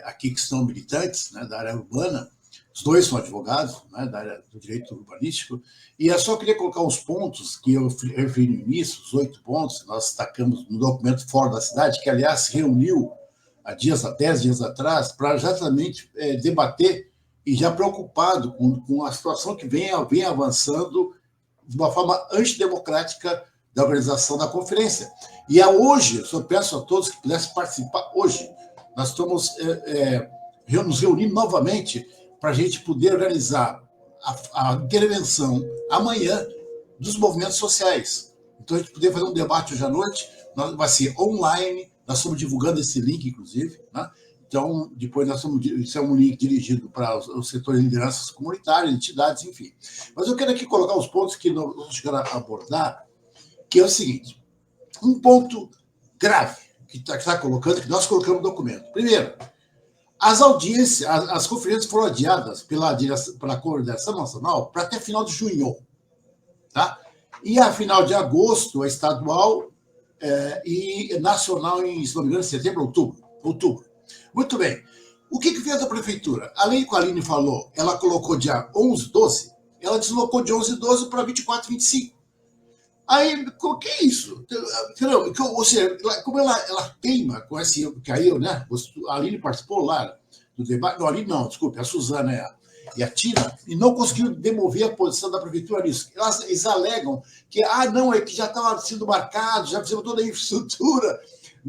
aqui que são militantes, né, da área urbana. Os dois são advogados, né, da área do direito urbanístico, e eu só queria colocar uns pontos que eu referi no início, os 8 pontos que nós destacamos no documento Fora da Cidade, que, aliás, se reuniu há 10 dias atrás, para exatamente debater e já preocupado com a situação que vem avançando de uma forma antidemocrática da organização da conferência. E hoje, eu só peço a todos que pudessem participar hoje. Nós estamos nos reunindo novamente para a gente poder organizar a intervenção amanhã dos movimentos sociais. Então, a gente poder fazer um debate hoje à noite, vai ser online, nós estamos divulgando esse link, inclusive, né? Então, depois isso é um link dirigido para os setores de lideranças comunitárias, entidades, enfim. Mas eu quero aqui colocar os pontos que nós vamos chegar a abordar, que é o seguinte: um ponto grave que está colocando, que nós colocamos no documento. Primeiro, as audiências, as conferências foram adiadas pela Coordenação Nacional para até final de junho, tá? E a final de agosto, a estadual e nacional, se não me engano, setembro, outubro. Muito bem. O que fez a prefeitura? Além que a Aline falou, ela colocou dia 11, 12, ela deslocou de 11 e 12 para 24, 25. Aí, o que é isso? Entendeu? Ou seja, como ela teima com esse... Caiu, né? A Aline participou lá do debate. Não, a Aline não, desculpe, a Suzana e a Tina, e não conseguiram demover a posição da prefeitura nisso. Eles alegam que, não, é que já estava sendo marcado, já fizemos toda a infraestrutura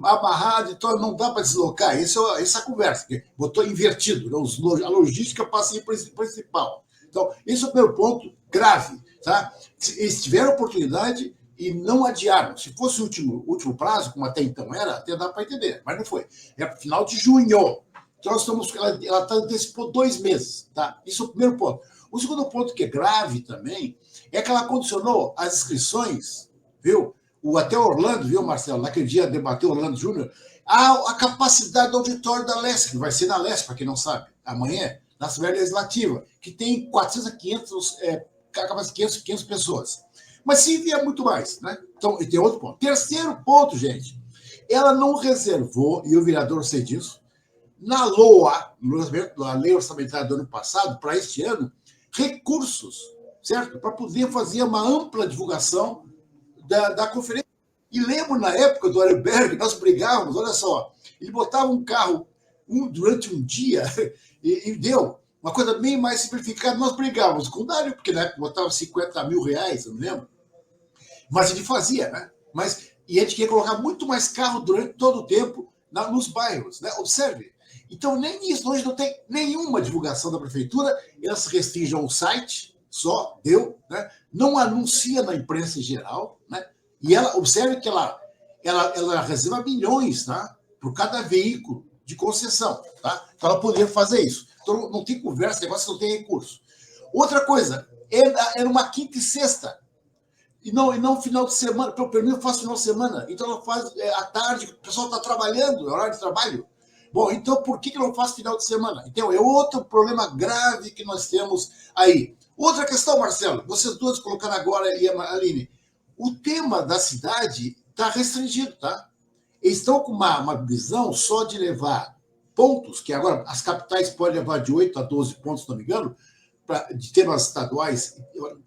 amarrada, então não dá para deslocar. Essa é a conversa, que botou invertido, né? A logística passa a ser principal. Então, esse é o primeiro ponto grave. Tá? Eles tiveram oportunidade e não adiaram. Se fosse o último prazo, como até então era, até dá para entender, mas não foi. É para o final de junho. Então, ela antecipou 2 meses. Tá? Isso é o primeiro ponto. O segundo ponto, que é grave também, é que ela condicionou as inscrições, viu? Até Orlando, viu, Marcelo? Naquele dia debateu Orlando Júnior, a capacidade do auditório da LESC, que vai ser na LESC, para quem não sabe, amanhã, na Assembleia Legislativa, que tem 400 a 500 500 pessoas. Mas sim, havia muito mais, né? Então, e tem outro ponto. Terceiro ponto, gente, ela não reservou, e o vereador sei disso, na LOA, na Lei Orçamentária do ano passado, para este ano, recursos, certo? Para poder fazer uma ampla divulgação da conferência. E lembro, na época do Arenberg, nós brigávamos, olha só, ele botava um carro durante um dia e deu uma coisa bem mais simplificada. Nós brigávamos com o Dário, porque na época botava 50 mil reais, eu não lembro. Mas ele fazia, né? E a gente queria colocar muito mais carro durante todo o tempo nos bairros, né? Observe. Então, nem isso, hoje não tem nenhuma divulgação da prefeitura, elas restringem o site, só, deu, né? Não anuncia na imprensa em geral, né? E ela, observe que ela reserva milhões, tá? Por cada veículo de concessão, tá? Então ela poderia fazer isso. Então não tem conversa, negócio não tem recurso. Outra coisa, era uma quinta e sexta. E não final de semana. Pelo menos eu faço final de semana. Então ela faz à tarde, o pessoal está trabalhando, é horário de trabalho. Bom, então por que não faz final de semana? Então é outro problema grave que nós temos aí. Outra questão, Marcelo, vocês duas colocando agora e a Aline, o tema da cidade está restringido, tá? Eles estão com uma visão só de levar pontos, que agora as capitais podem levar de 8 a 12 pontos, se não me engano, de temas estaduais,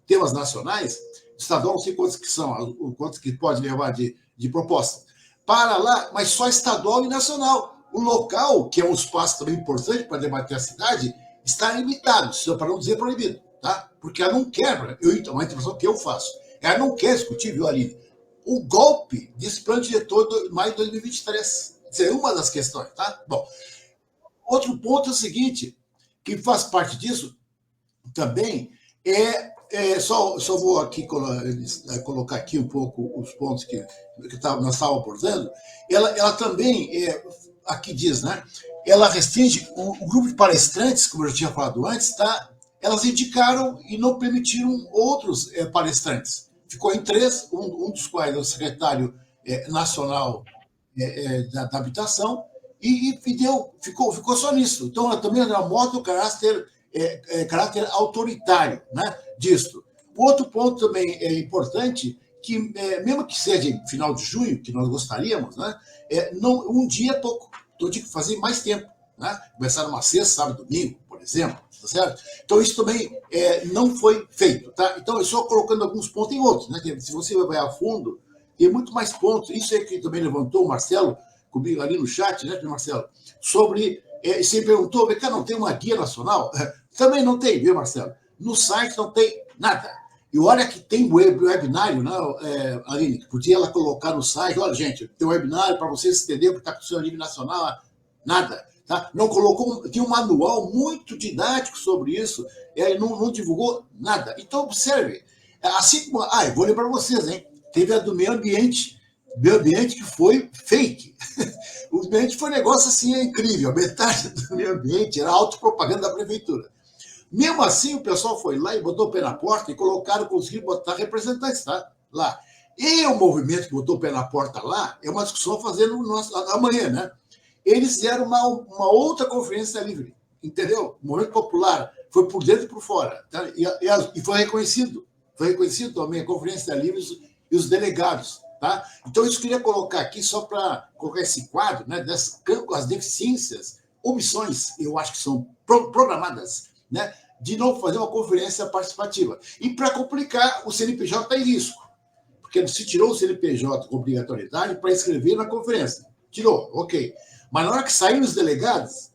temas nacionais, estadual não sei quantos que são, quantos que pode levar de proposta, para lá, mas só estadual e nacional. O local, que é um espaço também importante para debater a cidade, está limitado, para não dizer proibido, tá? Porque ela não quer, uma intervenção que eu faço, ela não quer discutir, viu, Aline, o golpe desse plano diretor de maio de 2023. Isso é uma das questões, tá? Bom, outro ponto é o seguinte, que faz parte disso também, só vou aqui colocar aqui um pouco os pontos que nós estávamos abordando. Ela também, aqui diz, né? Ela restringe o grupo de palestrantes, como eu já tinha falado antes, tá? Elas indicaram e não permitiram outros palestrantes. Ficou em 3, um dos quais é o secretário nacional da habitação, e ficou só nisso. Então, ela também mostra o caráter autoritário, né, disso. Outro ponto também importante, que mesmo que seja em final de junho, que nós gostaríamos, né, um dia é pouco, então tinha que fazer mais tempo, né, começar numa sexta, sábado, domingo, por exemplo, tá certo? Então isso também não foi feito, tá? Então eu só colocando alguns pontos em outros, né, que se você vai a fundo, tem muito mais pontos. Isso é que também levantou o Marcelo comigo ali no chat, né, Marcelo, sobre você perguntou, cara, não tem uma guia nacional? Também não tem, viu, Marcelo? No site não tem nada. E olha que tem webinário, né, Aline, que podia ela colocar no site, olha, gente, tem um webinário para vocês entenderem o que está acontecendo a nível nacional, nada. Tá? Não colocou, tinha um manual muito didático sobre isso, não divulgou nada. Então, observe, assim como, eu vou lembrar vocês, hein? Teve a do meio ambiente que foi fake. O meio ambiente foi um negócio assim incrível, a metade do meio ambiente era autopropaganda da prefeitura. Mesmo assim, o pessoal foi lá e botou o pé na porta e conseguiram botar representantes, tá? Lá. E o movimento que botou o pé na porta lá é uma discussão a fazer amanhã, né? Eles fizeram uma outra conferência livre, entendeu? O movimento popular foi por dentro e por fora, tá? E foi reconhecido. Foi reconhecido também a conferência livre e os delegados, tá? Então, isso eu queria colocar aqui só para colocar esse quadro, né, as deficiências, omissões, eu acho que são programadas, né, de não fazer uma conferência participativa. E, para complicar, o CNPJ está em risco, porque se tirou o CNPJ com obrigatoriedade para inscrever na conferência. Tirou, ok. Mas na hora que saírem os delegados,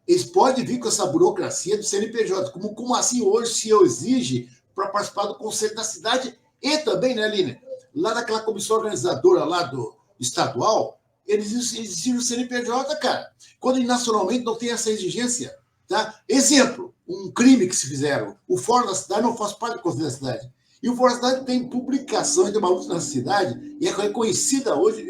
eles podem vir com essa burocracia do CNPJ. Como assim hoje se eu exige para participar do Conselho da Cidade e também, né, Aline, lá daquela comissão organizadora lá do estadual, eles exigem o CNPJ, cara. Quando nacionalmente não tem essa exigência, tá? Exemplo, um crime que se fizeram. O Fórum da Cidade não faz parte do Conselho da Cidade. E o Fórum da Cidade tem publicações de uma luta na cidade, e é reconhecida hoje,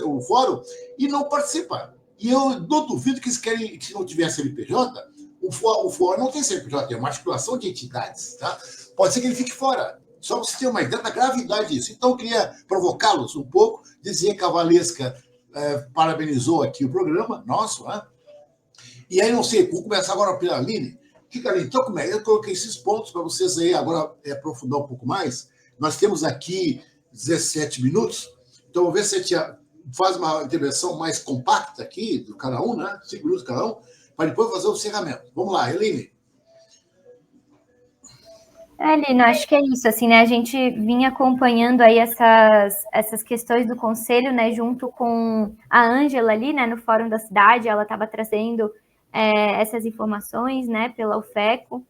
o Fórum, e não participa. E eu não duvido que eles querem, que se não tiver CNPJ, o Fórum não tem CNPJ, é uma articulação de entidades, tá? Pode ser que ele fique fora. Só para você ter uma ideia da gravidade disso. Então, eu queria provocá-los um pouco, dizer que a Valesca parabenizou aqui o programa nosso, né? E aí, não sei, vou começar agora pela Aline. Então, como é? Eu coloquei esses pontos para vocês aí agora aprofundar um pouco mais. Nós temos aqui 17 minutos, então vamos ver se a gente faz uma intervenção mais compacta aqui, do cada um, né? 5 minutos cada um, para depois fazer o encerramento. Vamos lá, Aline. Lino, acho que é isso, assim, né, a gente vinha acompanhando aí essas questões do Conselho, né, junto com a Ângela ali, né, no Fórum da Cidade, ela estava trazendo essas informações, né, pela UFECO,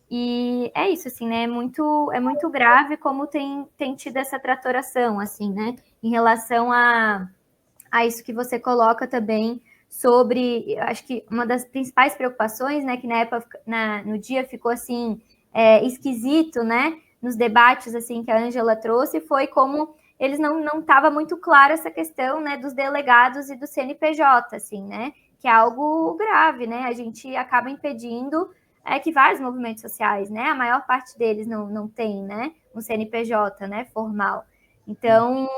e é isso, assim, né, é muito grave como tem tido essa tratoração, assim, né, em relação a isso que você coloca também sobre, acho que uma das principais preocupações, né, que na época, no dia ficou, assim, esquisito, né, nos debates, assim, que a Ângela trouxe, foi como eles não estava muito claro essa questão, né, dos delegados e do CNPJ, assim, né, que é algo grave, né, a gente acaba impedindo que vários movimentos sociais, né, a maior parte deles não tem, né, um CNPJ, né, formal. Então,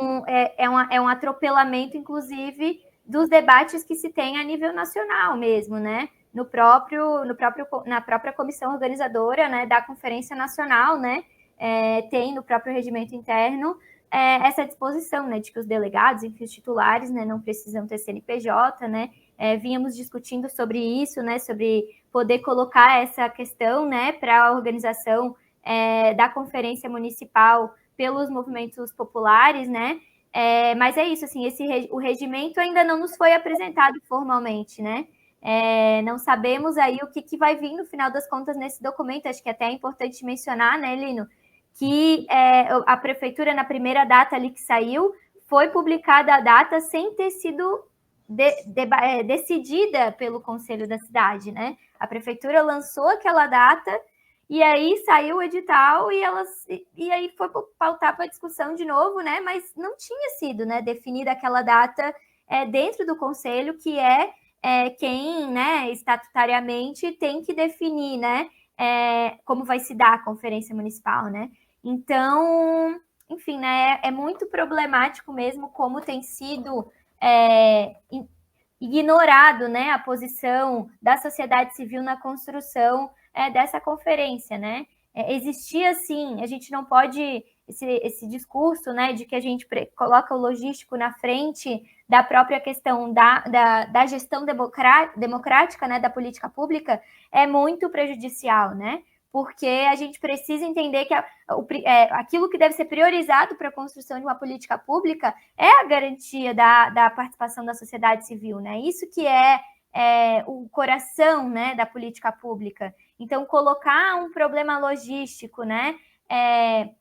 é um atropelamento, inclusive, dos debates que se tem a nível nacional mesmo, né, na própria comissão organizadora, né, da Conferência Nacional, né, tem no próprio regimento interno essa disposição, né, de que os delegados, enfim, os titulares, né, não precisam ter CNPJ, né, vínhamos discutindo sobre isso, né, sobre poder colocar essa questão, né, para a organização da Conferência Municipal pelos movimentos populares, né, mas é isso, assim, o regimento ainda não nos foi apresentado formalmente, né, não sabemos aí o que vai vir no final das contas nesse documento. Acho que até é importante mencionar, né, Lino, que a prefeitura, na primeira data ali que saiu, foi publicada a data sem ter sido decidida pelo Conselho da Cidade, né? A prefeitura lançou aquela data e aí saiu o edital e aí foi pautar para discussão de novo, né? Mas não tinha sido, né, definida aquela data dentro do Conselho, que quem, né, estatutariamente tem que definir, né, como vai se dar a Conferência Municipal, né? Então, enfim, né, é muito problemático mesmo como tem sido ignorado, né, a posição da sociedade civil na construção dessa conferência, né? Existia, sim, a gente não pode, esse discurso, né, de que a gente coloca o logístico na frente da própria questão da gestão democrática, né, da política pública, é muito prejudicial, né? Porque a gente precisa entender que aquilo que deve ser priorizado para a construção de uma política pública é a garantia da participação da sociedade civil, né? Isso que é o coração, né, da política pública. Então, colocar um problema logístico, né,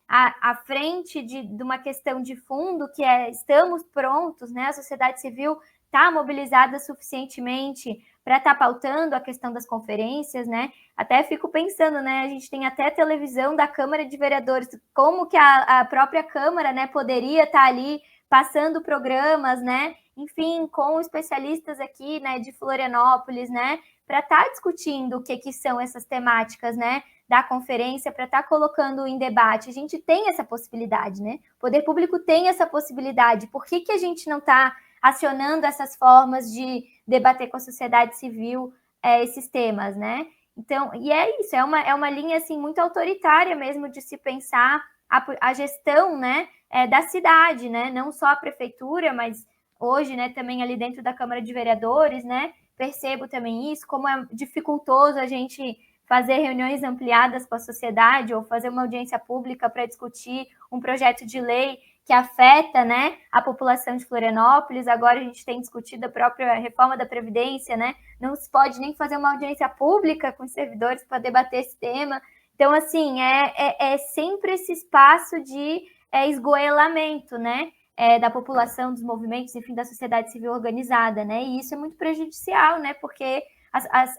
à frente de uma questão de fundo, que estamos prontos, né, a sociedade civil está mobilizada suficientemente para estar pautando a questão das conferências, né? Até fico pensando, né? A gente tem até televisão da Câmara de Vereadores, como que a própria Câmara, né, poderia estar ali passando programas, né? Enfim, com especialistas aqui, né, de Florianópolis, né, para estar discutindo o que são essas temáticas, né, da conferência, para estar colocando em debate. A gente tem essa possibilidade, né? O poder público tem essa possibilidade. Por que a gente não está acionando essas formas de debater com a sociedade civil esses temas, né? Então, e é isso, é uma linha, assim, muito autoritária mesmo de se pensar a gestão, né, da cidade, né? Não só a prefeitura, mas hoje, né, também ali dentro da Câmara de Vereadores, né? Percebo também isso, como é dificultoso a gente fazer reuniões ampliadas com a sociedade ou fazer uma audiência pública para discutir um projeto de lei que afeta, né, a população de Florianópolis. Agora a gente tem discutido a própria reforma da Previdência, né? Não se pode nem fazer uma audiência pública com os servidores para debater esse tema. Então, assim, é sempre esse espaço de esgoelamento, né, da população, dos movimentos, enfim, da sociedade civil organizada, né? E isso é muito prejudicial, né? Porque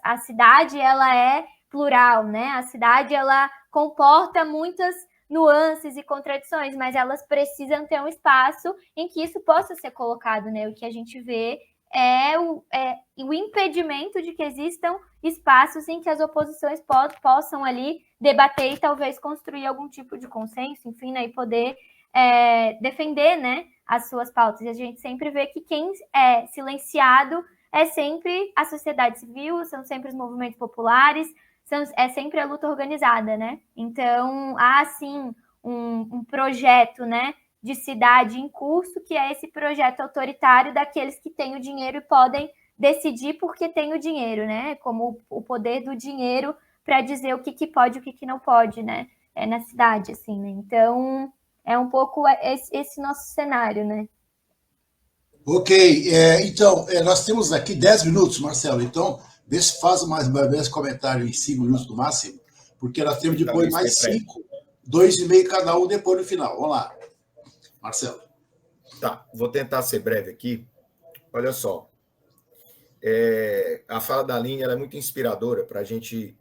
a cidade, ela é plural, né? A cidade, ela comporta muitas nuances e contradições, mas elas precisam ter um espaço em que isso possa ser colocado, né? O que a gente vê é o impedimento de que existam espaços em que as oposições possam ali debater e talvez construir algum tipo de consenso, enfim, né? E poder defender, né, as suas pautas. E a gente sempre vê que quem é silenciado é sempre a sociedade civil, são sempre os movimentos populares, é sempre a luta organizada, né? Então, há, sim, um projeto, né, de cidade em curso, que é esse projeto autoritário daqueles que têm o dinheiro e podem decidir porque têm o dinheiro, né? Como o poder do dinheiro para dizer o que pode e o que não pode, né? Na cidade, assim, né? Então, é um pouco esse nosso cenário, né? Ok, então, nós temos aqui 10 minutos, Marcelo, então, vê se faz mais uma vez comentário em 5 minutos no máximo, porque nós temos depois mais 5, 2,5 cada um depois no final. Vamos lá, Marcelo. Tá, vou tentar ser breve aqui. Olha só, a fala da Aline ela é muito inspiradora para a gente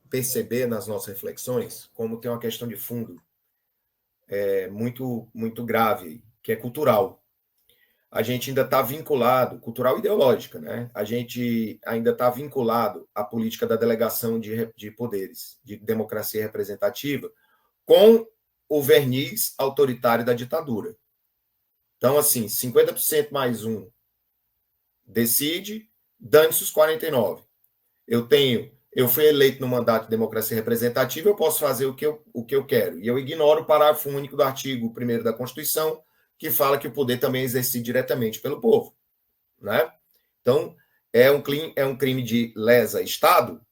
perceber nas nossas reflexões como tem uma questão de fundo muito, muito grave, que é cultural. A gente ainda está vinculado, cultural e ideológica, né? A gente ainda está vinculado à política da delegação de poderes, de democracia representativa, com o verniz autoritário da ditadura. Então, assim, 50% mais um decide, dane-se os 49. Eu fui eleito no mandato de democracia representativa, eu posso fazer o que eu quero. E eu ignoro o parágrafo único do artigo 1º da Constituição, que fala que o poder também é exercido diretamente pelo povo, né? Então, é um crime de lesa Estado,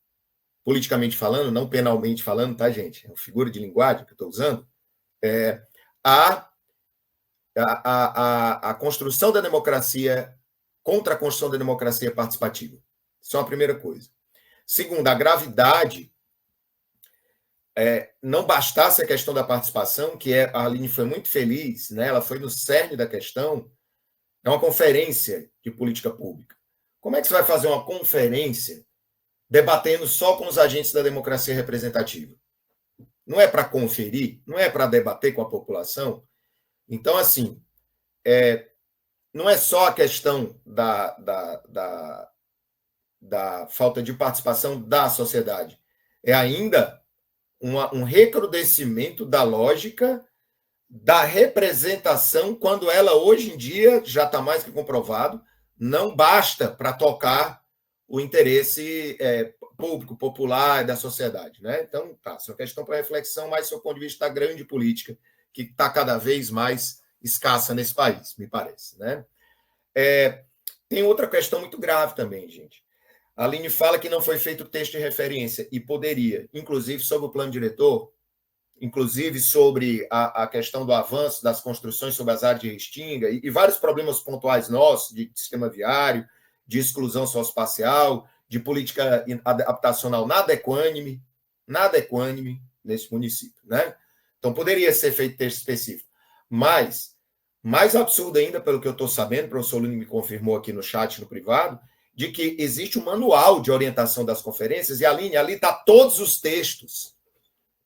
politicamente falando, não penalmente falando, tá, gente? É uma figura de linguagem que eu estou usando. A construção da democracia contra a construção da democracia participativa. Isso é uma primeira coisa. Segundo, a gravidade, não bastasse a questão da participação, que a Aline foi muito feliz, né? Ela foi no cerne da questão, é uma conferência de política pública. Como é que você vai fazer uma conferência debatendo só com os agentes da democracia representativa? Não é para conferir, não é para debater com a população. Então, assim, não é só a questão da falta de participação da sociedade, é ainda um recrudescimento da lógica da representação, quando ela, hoje em dia, já está mais que comprovado, não basta para tocar o interesse público, popular da sociedade, né? Então, tá, isso é uma questão para reflexão, mas do ponto de vista da grande política, que está cada vez mais escassa nesse país, me parece, né? Tem outra questão muito grave também, gente. A Aline fala que não foi feito texto de referência, e poderia, inclusive sobre o plano diretor, inclusive sobre a questão do avanço das construções sobre as áreas de restinga e vários problemas pontuais nossos, de sistema viário, de exclusão socioespacial, de política habitacional nada equânime nesse município, né? Então, poderia ser feito texto específico. Mas, mais absurdo ainda, pelo que eu estou sabendo, o professor Lune me confirmou aqui no chat, no privado, de que existe um manual de orientação das conferências, e, Aline, ali está todos os textos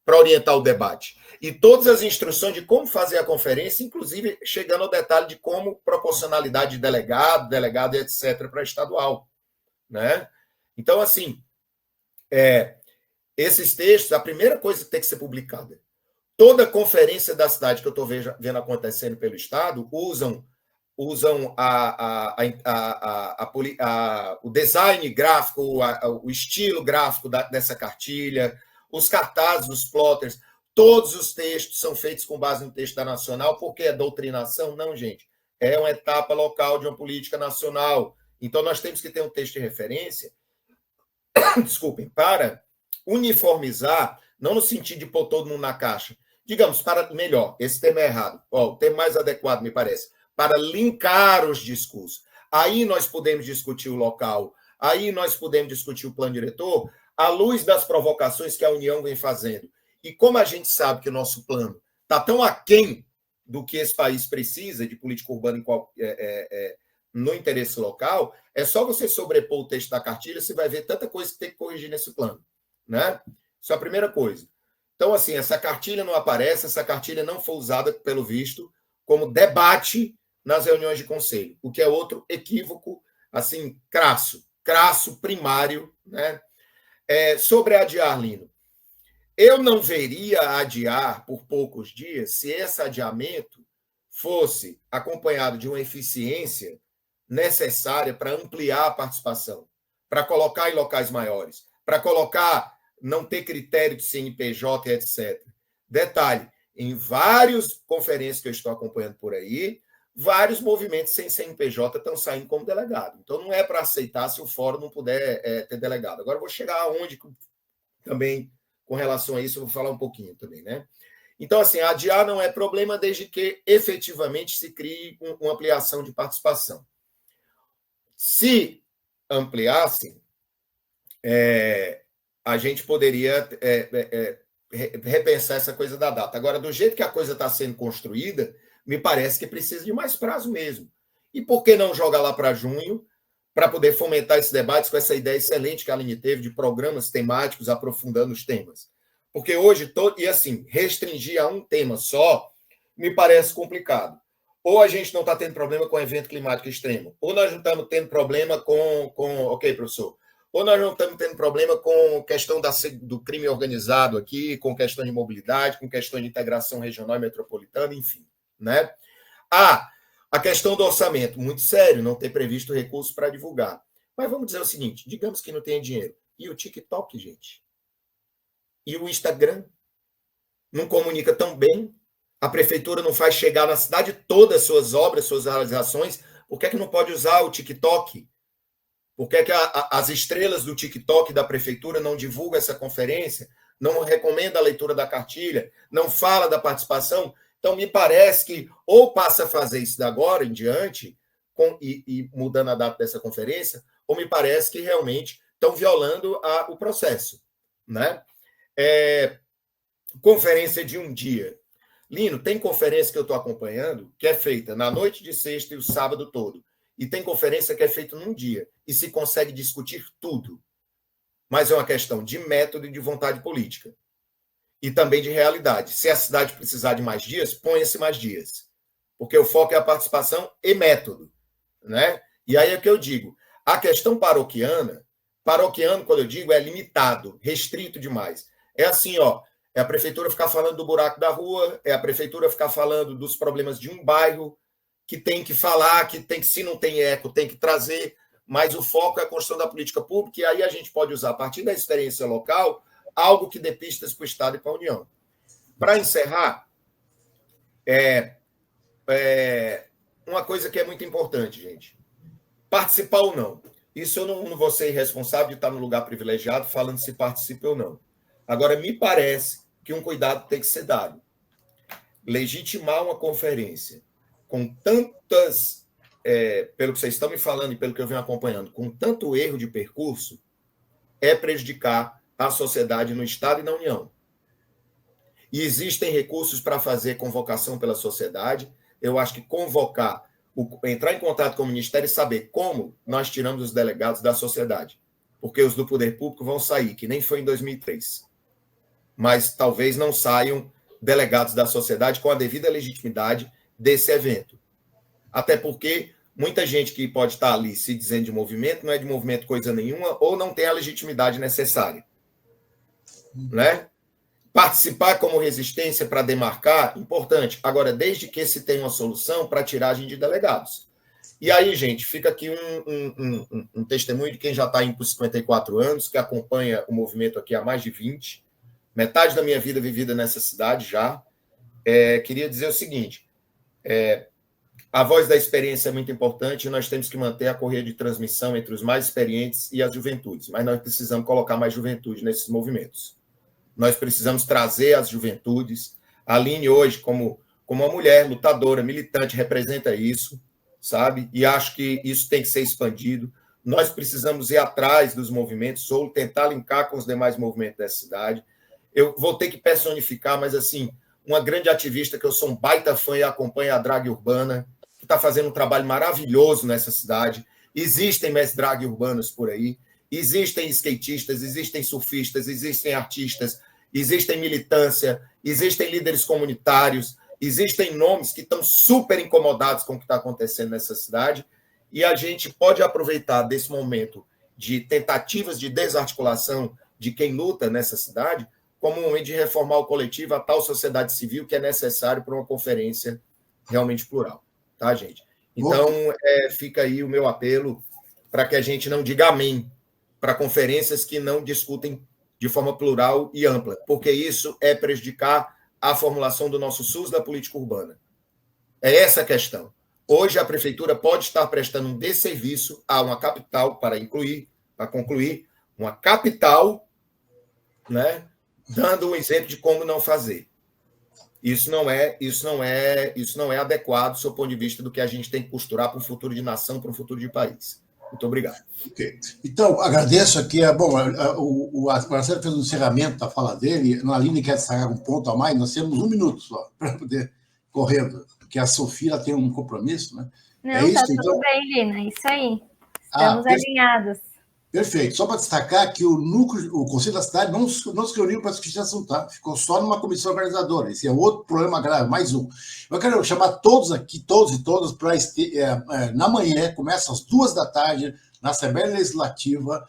para orientar o debate. E todas as instruções de como fazer a conferência, inclusive chegando ao detalhe de como proporcionalidade de delegado, etc., para estadual, né? Então, assim, esses textos, a primeira coisa que tem que ser publicada, toda conferência da cidade que eu estou vendo acontecendo pelo Estado, usam o design gráfico, o estilo gráfico dessa cartilha, os cartazes, os plotters, todos os textos são feitos com base no texto da Nacional, porque é doutrinação? Não, gente. É uma etapa local de uma política nacional. Então, nós temos que ter um texto de referência, desculpem, para uniformizar, não no sentido de pôr todo mundo na caixa, digamos, para melhor, esse termo é errado, o termo mais adequado, me parece, para linkar os discursos. Aí nós podemos discutir o local, aí nós podemos discutir o plano diretor, à luz das provocações que a União vem fazendo. E como a gente sabe que o nosso plano está tão aquém do que esse país precisa de política urbana no interesse local, é só você sobrepor o texto da cartilha, você vai ver tanta coisa que tem que corrigir nesse plano, né? Isso é a primeira coisa. Então, assim, essa cartilha não aparece, essa cartilha não foi usada, pelo visto, como debate nas reuniões de conselho, o que é outro equívoco, assim, crasso, primário, né? Sobre adiar, Lino, eu não veria adiar por poucos dias se esse adiamento fosse acompanhado de uma eficiência necessária para ampliar a participação, para colocar em locais maiores, para não ter critério de CNPJ, etc. Detalhe, em várias conferências que eu estou acompanhando por aí, vários movimentos sem CNPJ estão saindo como delegado. Então, não é para aceitar se o fórum não puder ter delegado. Agora, eu vou chegar aonde também, com relação a isso, eu vou falar um pouquinho também, né? Então, assim, adiar não é problema desde que efetivamente se crie uma ampliação de participação. Se ampliasse, a gente poderia repensar essa coisa da data. Agora, do jeito que a coisa está sendo construída, me parece que precisa de mais prazo mesmo. E por que não jogar lá para junho, para poder fomentar esses debates com essa ideia excelente que a Aline teve de programas temáticos aprofundando os temas? Porque hoje, e assim, restringir a um tema só me parece complicado. Ou a gente não está tendo problema com evento climático extremo, ou nós não estamos tendo problema com... Ok, professor. Ou nós não estamos tendo problema com questão do crime organizado aqui, com questão de mobilidade, com questão de integração regional e metropolitana, enfim, né? A questão do orçamento, muito sério, não ter previsto recursos para divulgar. Mas vamos dizer o seguinte, digamos que não tenha dinheiro. E o TikTok, gente? E o Instagram? Não comunica tão bem? A prefeitura não faz chegar na cidade todas as suas obras, suas realizações? Por que é que não pode usar o TikTok Por que é que as estrelas do TikTok da prefeitura não divulgam essa conferência, não recomenda a leitura da cartilha, não fala da participação? Então, me parece que ou passa a fazer isso da agora em diante, e mudando a data dessa conferência, ou me parece que realmente estão violando o processo, né? Conferência de um dia. Lino, tem conferência que eu estou acompanhando que é feita na noite de sexta e o sábado todo. E tem conferência que é feita num dia. E se consegue discutir tudo. Mas é uma questão de método e de vontade política. E também de realidade. Se a cidade precisar de mais dias, ponha-se mais dias. Porque o foco é a participação e método, né? E aí é que eu digo. A questão paroquiano, quando eu digo, é limitado, restrito demais. É assim, ó. É a prefeitura ficar falando do buraco da rua, é a prefeitura ficar falando dos problemas de um bairro, que tem que falar, que tem que, se não tem eco, tem que trazer, mas o foco é a construção da política pública, e aí a gente pode usar, a partir da experiência local, algo que dê pistas para o Estado e para a União. Para encerrar, uma coisa que é muito importante, gente. Participar ou não. Isso eu não vou ser irresponsável de estar no lugar privilegiado falando se participa ou não. Agora, me parece que um cuidado tem que ser dado. Legitimar uma conferência com tantas, pelo que vocês estão me falando e pelo que eu venho acompanhando, com tanto erro de percurso, é prejudicar a sociedade no Estado e na União. E existem recursos para fazer convocação pela sociedade. Eu acho que convocar, entrar em contato com o Ministério e saber como nós tiramos os delegados da sociedade. Porque os do poder público vão sair, que nem foi em 2003. Mas talvez não saiam delegados da sociedade com a devida legitimidade desse evento. Até porque muita gente que pode estar ali se dizendo de movimento, não é de movimento coisa nenhuma, ou não tem a legitimidade necessária. Né? Participar como resistência para demarcar, importante. Agora, desde que se tenha uma solução para a tiragem de delegados. E aí, gente, fica aqui um testemunho de quem já está indo por 54 anos, que acompanha o movimento aqui há mais de 20, metade da minha vida vivida nessa cidade já. Queria dizer o seguinte, a voz da experiência é muito importante e nós temos que manter a correia de transmissão entre os mais experientes e as juventudes, mas nós precisamos colocar mais juventude nesses movimentos. Nós precisamos trazer as juventudes. A Aline hoje, como uma mulher lutadora, militante, representa isso, sabe? E acho que isso tem que ser expandido. Nós precisamos ir atrás dos movimentos, ou tentar linkar com os demais movimentos dessa cidade. Eu vou ter que personificar, mas assim, uma grande ativista que eu sou um baita fã e acompanha a drag urbana, que está fazendo um trabalho maravilhoso nessa cidade. Existem mestres drag urbanos por aí, existem skatistas, existem surfistas, existem artistas, existem militância, existem líderes comunitários, existem nomes que estão super incomodados com o que está acontecendo nessa cidade, e a gente pode aproveitar desse momento de tentativas de desarticulação de quem luta nessa cidade como um momento de reformar o coletivo, a tal sociedade civil que é necessário para uma conferência realmente plural. Tá, gente? Então, fica aí o meu apelo para que a gente não diga amém para conferências que não discutem de forma plural e ampla, porque isso é prejudicar a formulação do nosso SUS da política urbana. É essa a questão. Hoje, a prefeitura pode estar prestando um desserviço a uma capital, para concluir, uma capital, né, dando um exemplo de como não fazer. Isso não é adequado do seu ponto de vista do que a gente tem que costurar para um futuro de nação, para um futuro de país. Muito obrigado. Okay. Então, agradeço aqui. O Marcelo fez um encerramento da fala dele. A Aline quer destacar um ponto a mais. Nós temos 1 minuto só para poder correndo, porque a Sofia tem um compromisso, né? Não, tá tudo bem, Lina. Isso aí. Estamos alinhados. Perfeito. Só para destacar que o Conselho da Cidade não se reuniu para discutir esse assunto, tá? Ficou só numa comissão organizadora. Esse é outro problema grave, mais um. Eu quero chamar todos aqui, todos e todas, para na manhã, começa às 14h, na Assembleia Legislativa,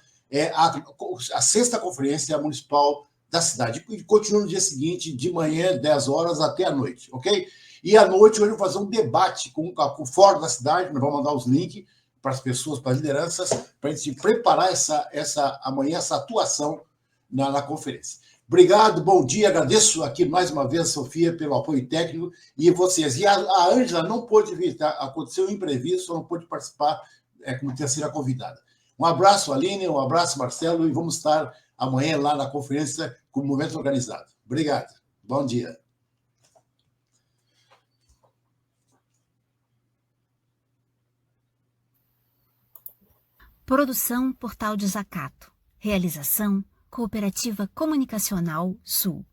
a 6ª Conferência Municipal da cidade. E continua no dia seguinte, de manhã, 10 horas, até a noite, ok? E à noite, hoje, eu vou fazer um debate com o Fórum da Cidade, nós vamos mandar os links para as pessoas, para as lideranças, para a gente preparar amanhã essa atuação na conferência. Obrigado, bom dia, agradeço aqui mais uma vez, Sofia, pelo apoio técnico, e vocês. E a Ângela não pôde vir, tá? Aconteceu um imprevisto, não pôde participar como terceira convidada. Um abraço, Aline, um abraço, Marcelo, e vamos estar amanhã lá na conferência com o Movimento Organizado. Obrigado. Bom dia. Produção Portal Desacato. Realização Cooperativa Comunicacional Sul.